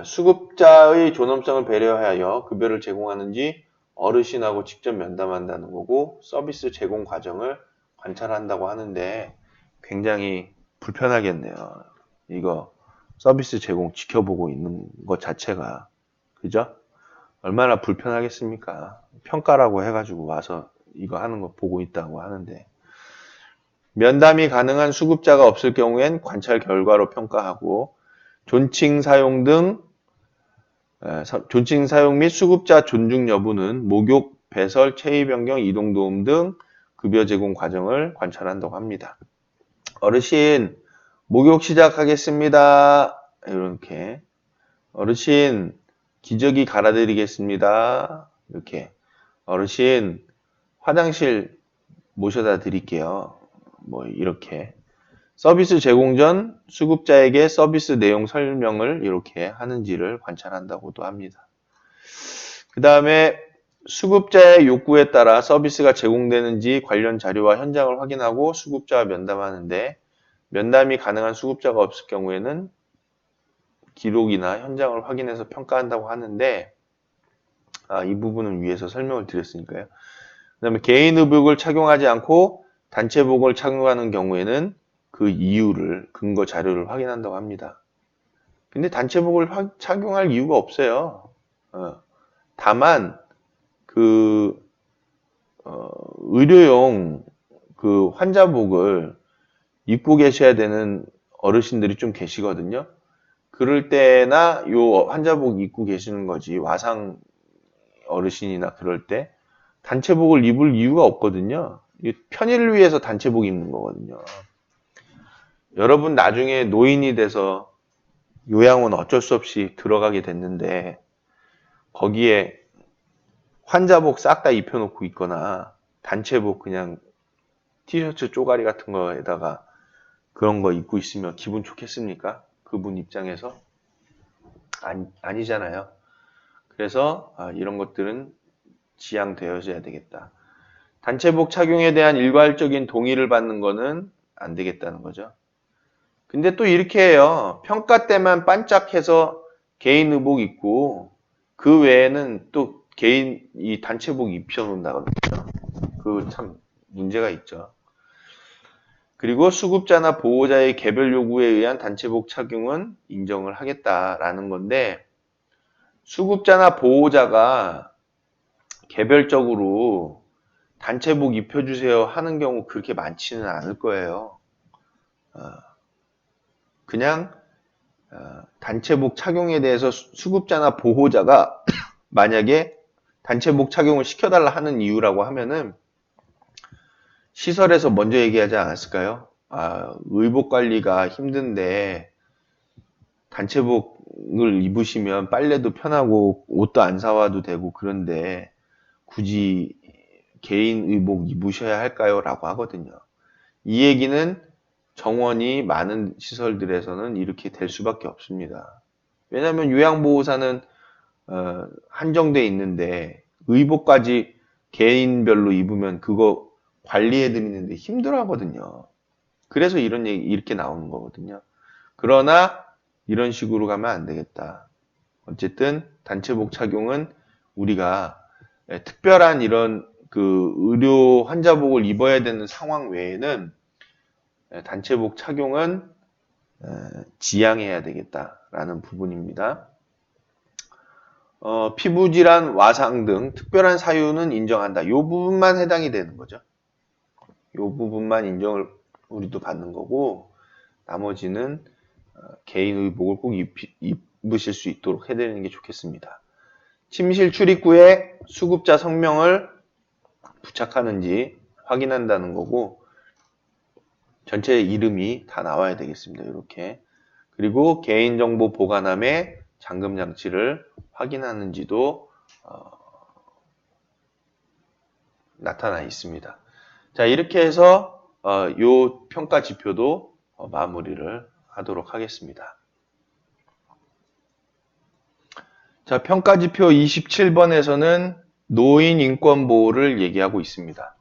수급자의 존엄성을 배려하여 급여를 제공하는지 어르신하고 직접 면담한다는 거고 서비스 제공 과정을 관찰한다고 하는데 굉장히 불편하겠네요. 이거 서비스 제공 지켜보고 있는 것 자체가 그죠? 얼마나 불편하겠습니까? 평가라고 해가지고 와서 이거 하는 거 보고 있다고 하는데 면담이 가능한 수급자가 없을 경우엔 관찰 결과로 평가하고 존칭 사용 및 수급자 존중 여부는 목욕, 배설, 체위 변경, 이동 도움 등 급여 제공 과정을 관찰한다고 합니다. 어르신, 목욕 시작하겠습니다. 이렇게. 어르신, 기저귀 갈아드리겠습니다. 이렇게. 어르신, 화장실 모셔다 드릴게요. 뭐, 이렇게. 서비스 제공 전 수급자에게 서비스 내용 설명을 이렇게 하는지를 관찰한다고도 합니다. 그 다음에 수급자의 욕구에 따라 서비스가 제공되는지 관련 자료와 현장을 확인하고 수급자와 면담하는데 면담이 가능한 수급자가 없을 경우에는 기록이나 현장을 확인해서 평가한다고 하는데 이 부분은 위에서 설명을 드렸으니까요. 그 다음에 개인 의복을 착용하지 않고 단체복을 착용하는 경우에는 그 이유를 근거 자료를 확인한다고 합니다. 근데 단체복을 착용할 이유가 없어요. 다만 의료용 그 환자복을 입고 계셔야 되는 어르신들이 좀 계시거든요. 그럴 때나 요 환자복 입고 계시는 거지 와상 어르신이나 그럴 때 단체복을 입을 이유가 없거든요. 편의를 위해서 단체복 입는 거거든요. 여러분 나중에 노인이 돼서 요양원 어쩔 수 없이 들어가게 됐는데 거기에 환자복 싹 다 입혀놓고 있거나 단체복 그냥 티셔츠 쪼가리 같은 거에다가 그런 거 입고 있으면 기분 좋겠습니까? 그분 입장에서? 아니잖아요. 그래서 이런 것들은 지양되어져야 되겠다. 단체복 착용에 대한 일괄적인 동의를 받는 거는 안 되겠다는 거죠. 근데 또 이렇게 해요. 평가 때만 반짝해서 개인 의복 입고 그 외에는 또 개인 이 단체복 입혀놓는다 그러죠. 그 참 문제가 있죠. 그리고 수급자나 보호자의 개별 요구에 의한 단체복 착용은 인정을 하겠다라는 건데 수급자나 보호자가 개별적으로 단체복 입혀주세요 하는 경우 그렇게 많지는 않을 거예요. 그냥 단체복 착용에 대해서 수급자나 보호자가 만약에 단체복 착용을 시켜달라 하는 이유라고 하면은 시설에서 먼저 얘기하지 않았을까요? 의복 관리가 힘든데 단체복을 입으시면 빨래도 편하고 옷도 안 사와도 되고 그런데 굳이 개인 의복 입으셔야 할까요? 라고 하거든요. 이 얘기는 정원이 많은 시설들에서는 이렇게 될 수밖에 없습니다. 왜냐하면 요양보호사는 한정돼 있는데 의복까지 개인별로 입으면 그거 관리해 드리는데 힘들어 하거든요. 그래서 이런 얘기 이렇게 나오는 거거든요. 그러나 이런 식으로 가면 안 되겠다. 어쨌든 단체복 착용은 우리가 특별한 이런 그 의료 환자복을 입어야 되는 상황 외에는 단체복 착용은 지양해야 되겠다라는 부분입니다. 피부질환, 와상 등 특별한 사유는 인정한다. 이 부분만 해당이 되는 거죠. 이 부분만 인정을 우리도 받는 거고 나머지는 개인 의복을 꼭 입으실 수 있도록 해드리는 게 좋겠습니다. 침실 출입구에 수급자 성명을 부착하는지 확인한다는 거고 전체 이름이 다 나와야 되겠습니다. 이렇게. 그리고 개인정보 보관함에 잠금 장치를 확인하는지도 나타나 있습니다. 자, 이렇게 해서 요 평가 지표도 마무리를 하도록 하겠습니다. 자, 평가 지표 27번에서는 노인 인권 보호를 얘기하고 있습니다.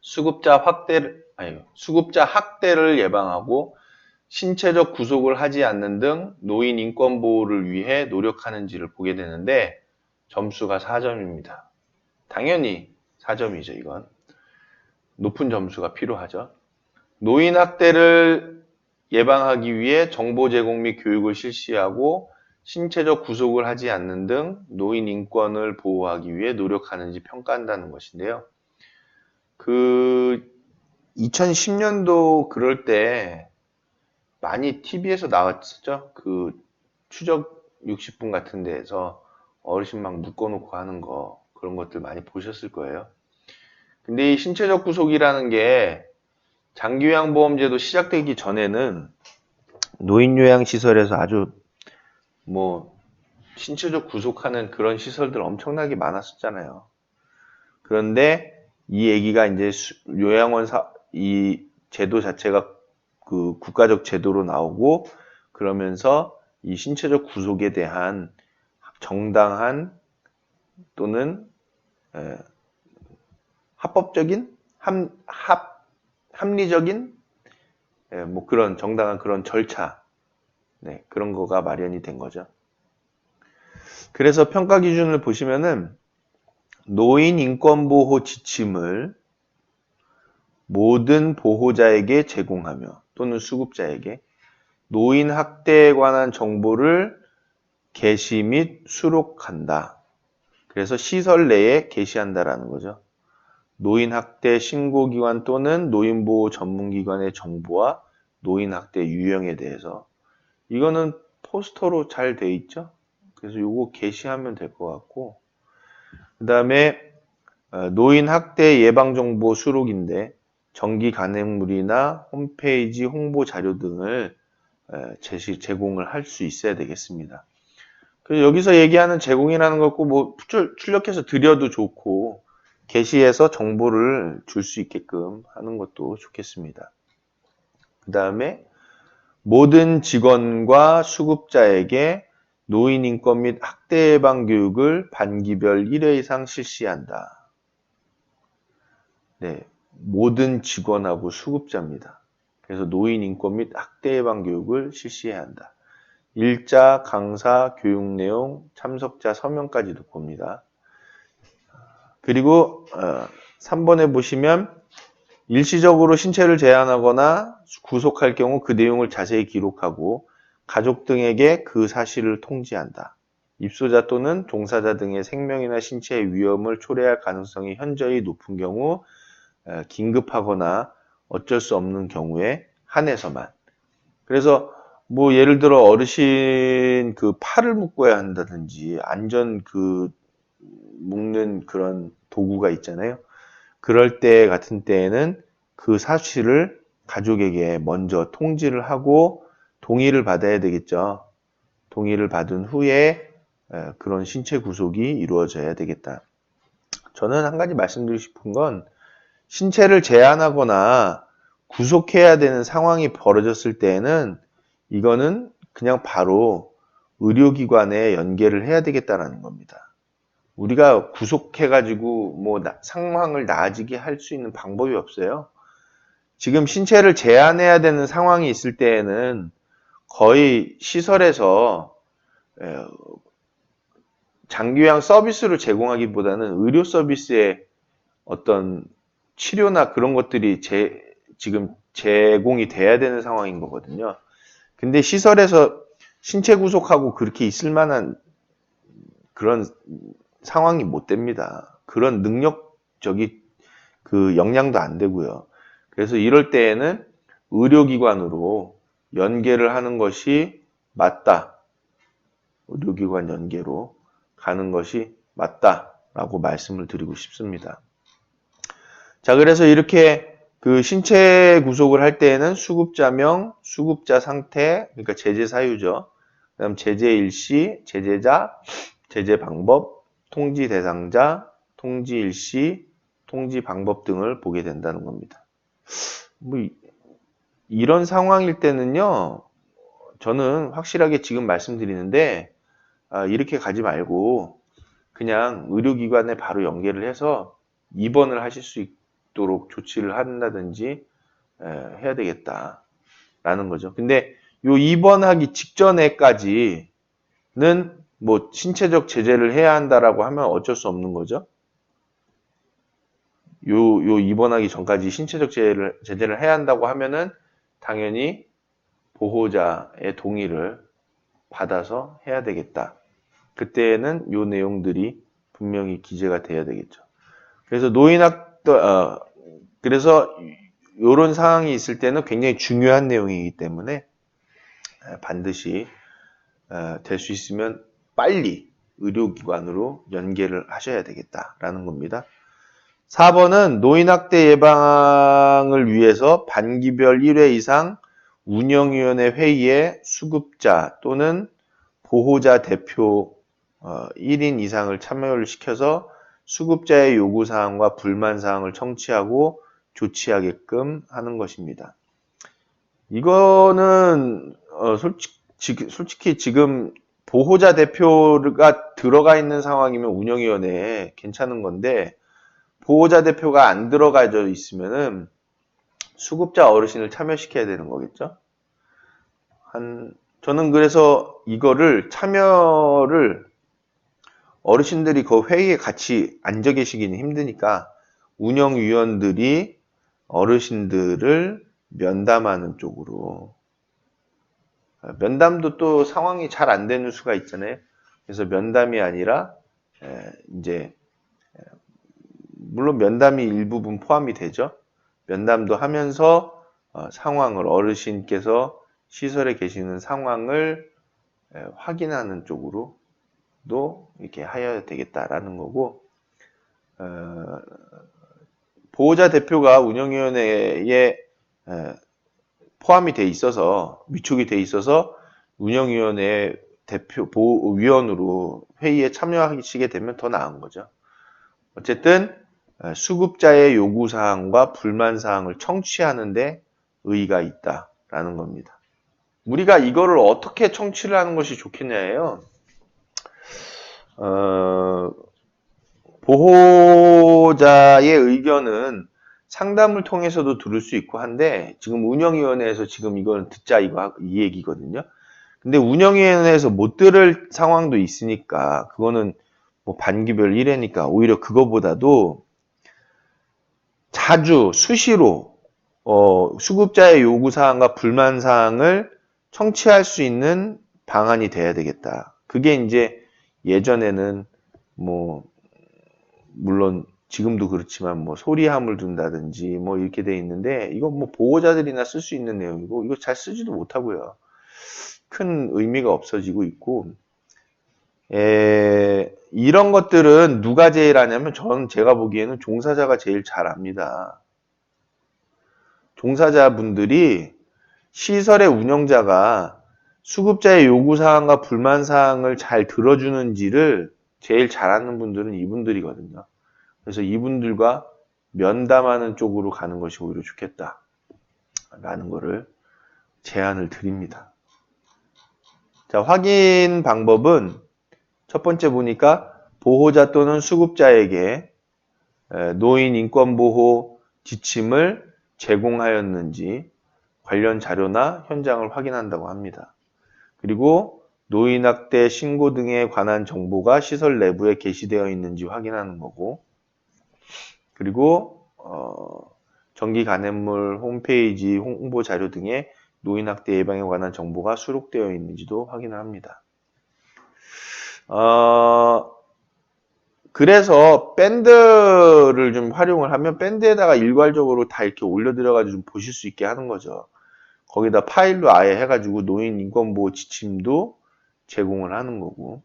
수급자 학대를 예방하고 신체적 구속을 하지 않는 등 노인 인권 보호를 위해 노력하는지를 보게 되는데 점수가 4점입니다. 당연히 4점이죠, 이건. 높은 점수가 필요하죠. 노인 학대를 예방하기 위해 정보 제공 및 교육을 실시하고 신체적 구속을 하지 않는 등 노인 인권을 보호하기 위해 노력하는지 평가한다는 것인데요. 2010년도 그럴 때 많이 TV에서 나왔었죠. 그 추적 60분 같은 데에서 어르신 막 묶어놓고 하는 거 그런 것들 많이 보셨을 거예요. 근데 이 신체적 구속이라는 게 장기요양보험제도 시작되기 전에는 노인요양시설에서 아주 신체적 구속하는 그런 시설들 엄청나게 많았었잖아요. 그런데 이 얘기가 이제 요양원 이 제도 자체가 그 국가적 제도로 나오고 그러면서 이 신체적 구속에 대한 정당한 또는 합법적인 합리적인 그런 정당한 그런 절차 그런 거가 마련이 된 거죠. 그래서 평가 기준을 보시면은 노인 인권 보호 지침을 모든 보호자에게 제공하며 또는 수급자에게 노인 학대에 관한 정보를 게시 및 수록한다. 그래서 시설 내에 게시한다라는 거죠. 노인 학대 신고기관 또는 노인보호 전문기관의 정보와 노인 학대 유형에 대해서 이거는 포스터로 잘 돼 있죠. 그래서 요거 게시하면 될 것 같고 그 다음에 노인 학대 예방정보 수록인데 정기 간행물이나 홈페이지 홍보 자료 등을 제공을 할 수 있어야 되겠습니다. 그래서 여기서 얘기하는 제공이라는 거 꼭 출력해서 드려도 좋고 게시해서 정보를 줄 수 있게끔 하는 것도 좋겠습니다. 그 다음에 모든 직원과 수급자에게 노인 인권 및 학대 예방 교육을 반기별 1회 이상 실시한다. 네, 모든 직원하고 수급자입니다. 그래서 노인 인권 및 학대 예방 교육을 실시해야 한다. 일자, 강사, 교육 내용, 참석자 서명까지도 봅니다. 그리고 3번에 보시면 일시적으로 신체를 제한하거나 구속할 경우 그 내용을 자세히 기록하고 가족 등에게 그 사실을 통지한다. 입소자 또는 종사자 등의 생명이나 신체의 위험을 초래할 가능성이 현저히 높은 경우 긴급하거나 어쩔 수 없는 경우에 한해서만. 그래서 예를 들어 어르신 그 팔을 묶어야 한다든지 안전 묶는 그런 도구가 있잖아요. 그럴 때 같은 때에는 그 사실을 가족에게 먼저 통지를 하고 동의를 받아야 되겠죠. 동의를 받은 후에 그런 신체 구속이 이루어져야 되겠다. 저는 한 가지 말씀드리고 싶은 건 신체를 제한하거나 구속해야 되는 상황이 벌어졌을 때에는 이거는 그냥 바로 의료기관에 연계를 해야 되겠다라는 겁니다. 우리가 구속해가지고 뭐 상황을 나아지게 할 수 있는 방법이 없어요. 지금 신체를 제한해야 되는 상황이 있을 때에는 거의 시설에서 장기요양 서비스를 제공하기보다는 의료 서비스의 어떤 치료나 그런 것들이 지금 제공이 돼야 되는 상황인 거거든요. 근데 시설에서 신체 구속하고 그렇게 있을 만한 그런 상황이 못 됩니다. 그런 능력적인 그 역량도 안 되고요. 그래서 이럴 때에는 의료기관으로 연계를 하는 것이 맞다. 의료기관 연계로 가는 것이 맞다라고 말씀을 드리고 싶습니다. 자, 그래서 이렇게 그 신체 구속을 할 때에는 수급자명, 수급자 상태, 그러니까 제재 사유죠. 그다음 제재 일시, 제재자, 제재 방법, 통지 대상자, 통지 일시, 통지 방법 등을 보게 된다는 겁니다. 뭐 이런 상황일 때는요, 저는 확실하게 지금 말씀드리는데 이렇게 가지 말고 그냥 의료기관에 바로 연계를 해서 입원을 하실 수 있도록 조치를 한다든지 해야 되겠다라는 거죠. 근데 요 입원하기 직전에까지는 뭐 신체적 제재를 해야 한다라고 하면 어쩔 수 없는 거죠. 요 입원하기 전까지 신체적 제재를 해야 한다고 하면은 당연히 보호자의 동의를 받아서 해야 되겠다. 그때는 요 내용들이 분명히 기재가 돼야 되겠죠. 그래서 그래서 요런 상황이 있을 때는 굉장히 중요한 내용이기 때문에 반드시 될 수 있으면 빨리 의료기관으로 연계를 하셔야 되겠다라는 겁니다. 4번은 노인학대 예방을 위해서 반기별 1회 이상 운영위원회 회의에 수급자 또는 보호자 대표 1인 이상을 참여를 시켜서 수급자의 요구사항과 불만사항을 청취하고 조치하게끔 하는 것입니다. 이거는 솔직히 지금 보호자 대표가 들어가 있는 상황이면 운영위원회에 괜찮은 건데 보호자 대표가 안 들어가져 있으면은 수급자 어르신을 참여시켜야 되는 거겠죠. 저는 그래서 이거를 참여를 어르신들이 그 회의에 같이 앉아 계시기는 힘드니까 운영위원들이 어르신들을 면담하는 쪽으로, 면담도 또 상황이 잘 안 되는 수가 있잖아요. 그래서 면담이 아니라 이제 물론 면담이 일부분 포함이 되죠. 면담도 하면서 상황을 어르신께서 시설에 계시는 상황을 확인하는 쪽으로도 이렇게 하여야 되겠다라는 거고, 보호자 대표가 운영위원회에 포함이 돼 있어서 위촉이 돼 있어서 운영위원회 대표 위원으로 회의에 참여하시게 되면 더 나은 거죠. 어쨌든 수급자의 요구사항과 불만사항을 청취하는데 의의가 있다라는 겁니다. 우리가 이거를 어떻게 청취를 하는 것이 좋겠냐예요. 보호자의 의견은 상담을 통해서도 들을 수 있고 한데 지금 운영위원회에서 지금 이걸 듣자 이 얘기거든요. 근데 운영위원회에서 못 들을 상황도 있으니까 그거는 뭐 반기별 1회니까 오히려 그거보다도 자주 수시로 수급자의 요구사항과 불만사항을 청취할 수 있는 방안이 돼야 되겠다. 그게 이제 예전에는 뭐 물론 지금도 그렇지만 뭐 소리함을 둔다든지 뭐 이렇게 돼 있는데 이거 뭐 보호자들이나 쓸 수 있는 내용이고 이거 잘 쓰지도 못하고요. 큰 의미가 없어지고 있고 이런 것들은 누가 제일 하냐면 제가 보기에는 종사자가 제일 잘 압니다. 종사자분들이 시설의 운영자가 수급자의 요구사항과 불만사항을 잘 들어주는지를 제일 잘하는 분들은 이분들이거든요. 그래서 이분들과 면담하는 쪽으로 가는 것이 오히려 좋겠다 라는 거를 제안을 드립니다. 자, 확인 방법은 첫 번째 보니까 보호자 또는 수급자에게 노인 인권보호 지침을 제공하였는지 관련 자료나 현장을 확인한다고 합니다. 그리고 노인학대 신고 등에 관한 정보가 시설 내부에 게시되어 있는지 확인하는 거고, 그리고 정기 간행물 홈페이지 홍보 자료 등에 노인학대 예방에 관한 정보가 수록되어 있는지도 확인을 합니다. 그래서 밴드를 좀 활용을 하면 밴드에다가 일괄적으로 다 이렇게 올려드려가지고 좀 보실 수 있게 하는 거죠. 거기다 파일로 아예 해가지고 노인 인권보호 지침도 제공을 하는 거고.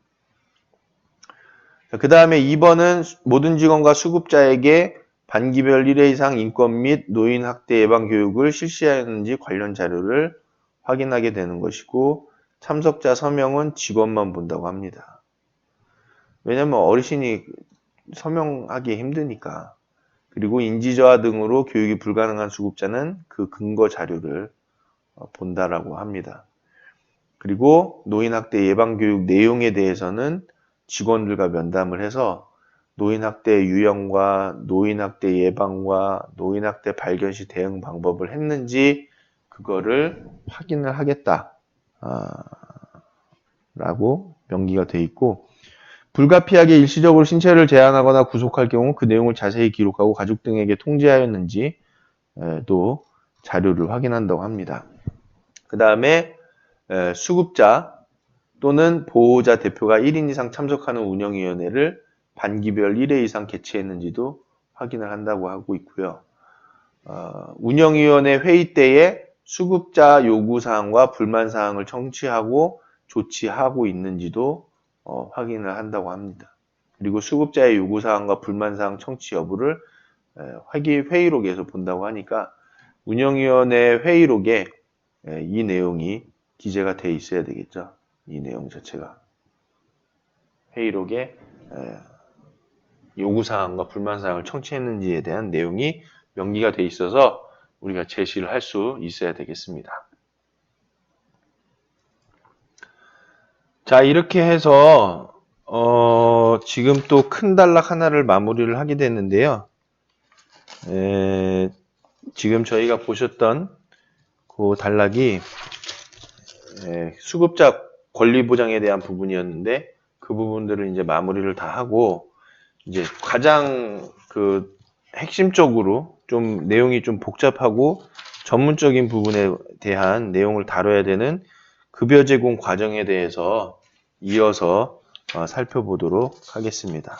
그 다음에 2번은 모든 직원과 수급자에게 반기별 1회 이상 인권 및 노인 학대 예방 교육을 실시하였는지 관련 자료를 확인하게 되는 것이고, 참석자 서명은 직원만 본다고 합니다. 왜냐면 어르신이 서명하기 힘드니까. 그리고 인지저하 등으로 교육이 불가능한 수급자는 그 근거 자료를 본다라고 합니다. 그리고 노인학대 예방교육 내용에 대해서는 직원들과 면담을 해서 노인학대 유형과 노인학대 예방과 노인학대 발견 시 대응 방법을 했는지 그거를 확인을 하겠다 라고 명기가 돼 있고, 불가피하게 일시적으로 신체를 제한하거나 구속할 경우 그 내용을 자세히 기록하고 가족 등에게 통지하였는지 또 자료를 확인한다고 합니다. 그 다음에 수급자 또는 보호자 대표가 1인 이상 참석하는 운영위원회를 반기별 1회 이상 개최했는지도 확인을 한다고 하고 있고요. 운영위원회 회의 때에 수급자 요구사항과 불만사항을 청취하고 조치하고 있는지도 확인을 한다고 합니다. 그리고 수급자의 요구사항과 불만사항 청취 여부를 회의록에서 본다고 하니까 운영위원회 회의록에 이 내용이 기재가 돼 있어야 되겠죠. 이 내용 자체가. 회의록에 요구사항과 불만사항을 청취했는지에 대한 내용이 명기가 돼 있어서 우리가 제시를 할 수 있어야 되겠습니다. 자, 이렇게 해서 지금 또 큰 단락 하나를 마무리를 하게 됐는데요. 지금 저희가 보셨던 그 단락이 수급자 권리 보장에 대한 부분이었는데, 그 부분들을 이제 마무리를 다 하고, 이제 가장 그 핵심적으로 좀 내용이 좀 복잡하고 전문적인 부분에 대한 내용을 다뤄야 되는 급여 제공 과정에 대해서 이어서 살펴보도록 하겠습니다.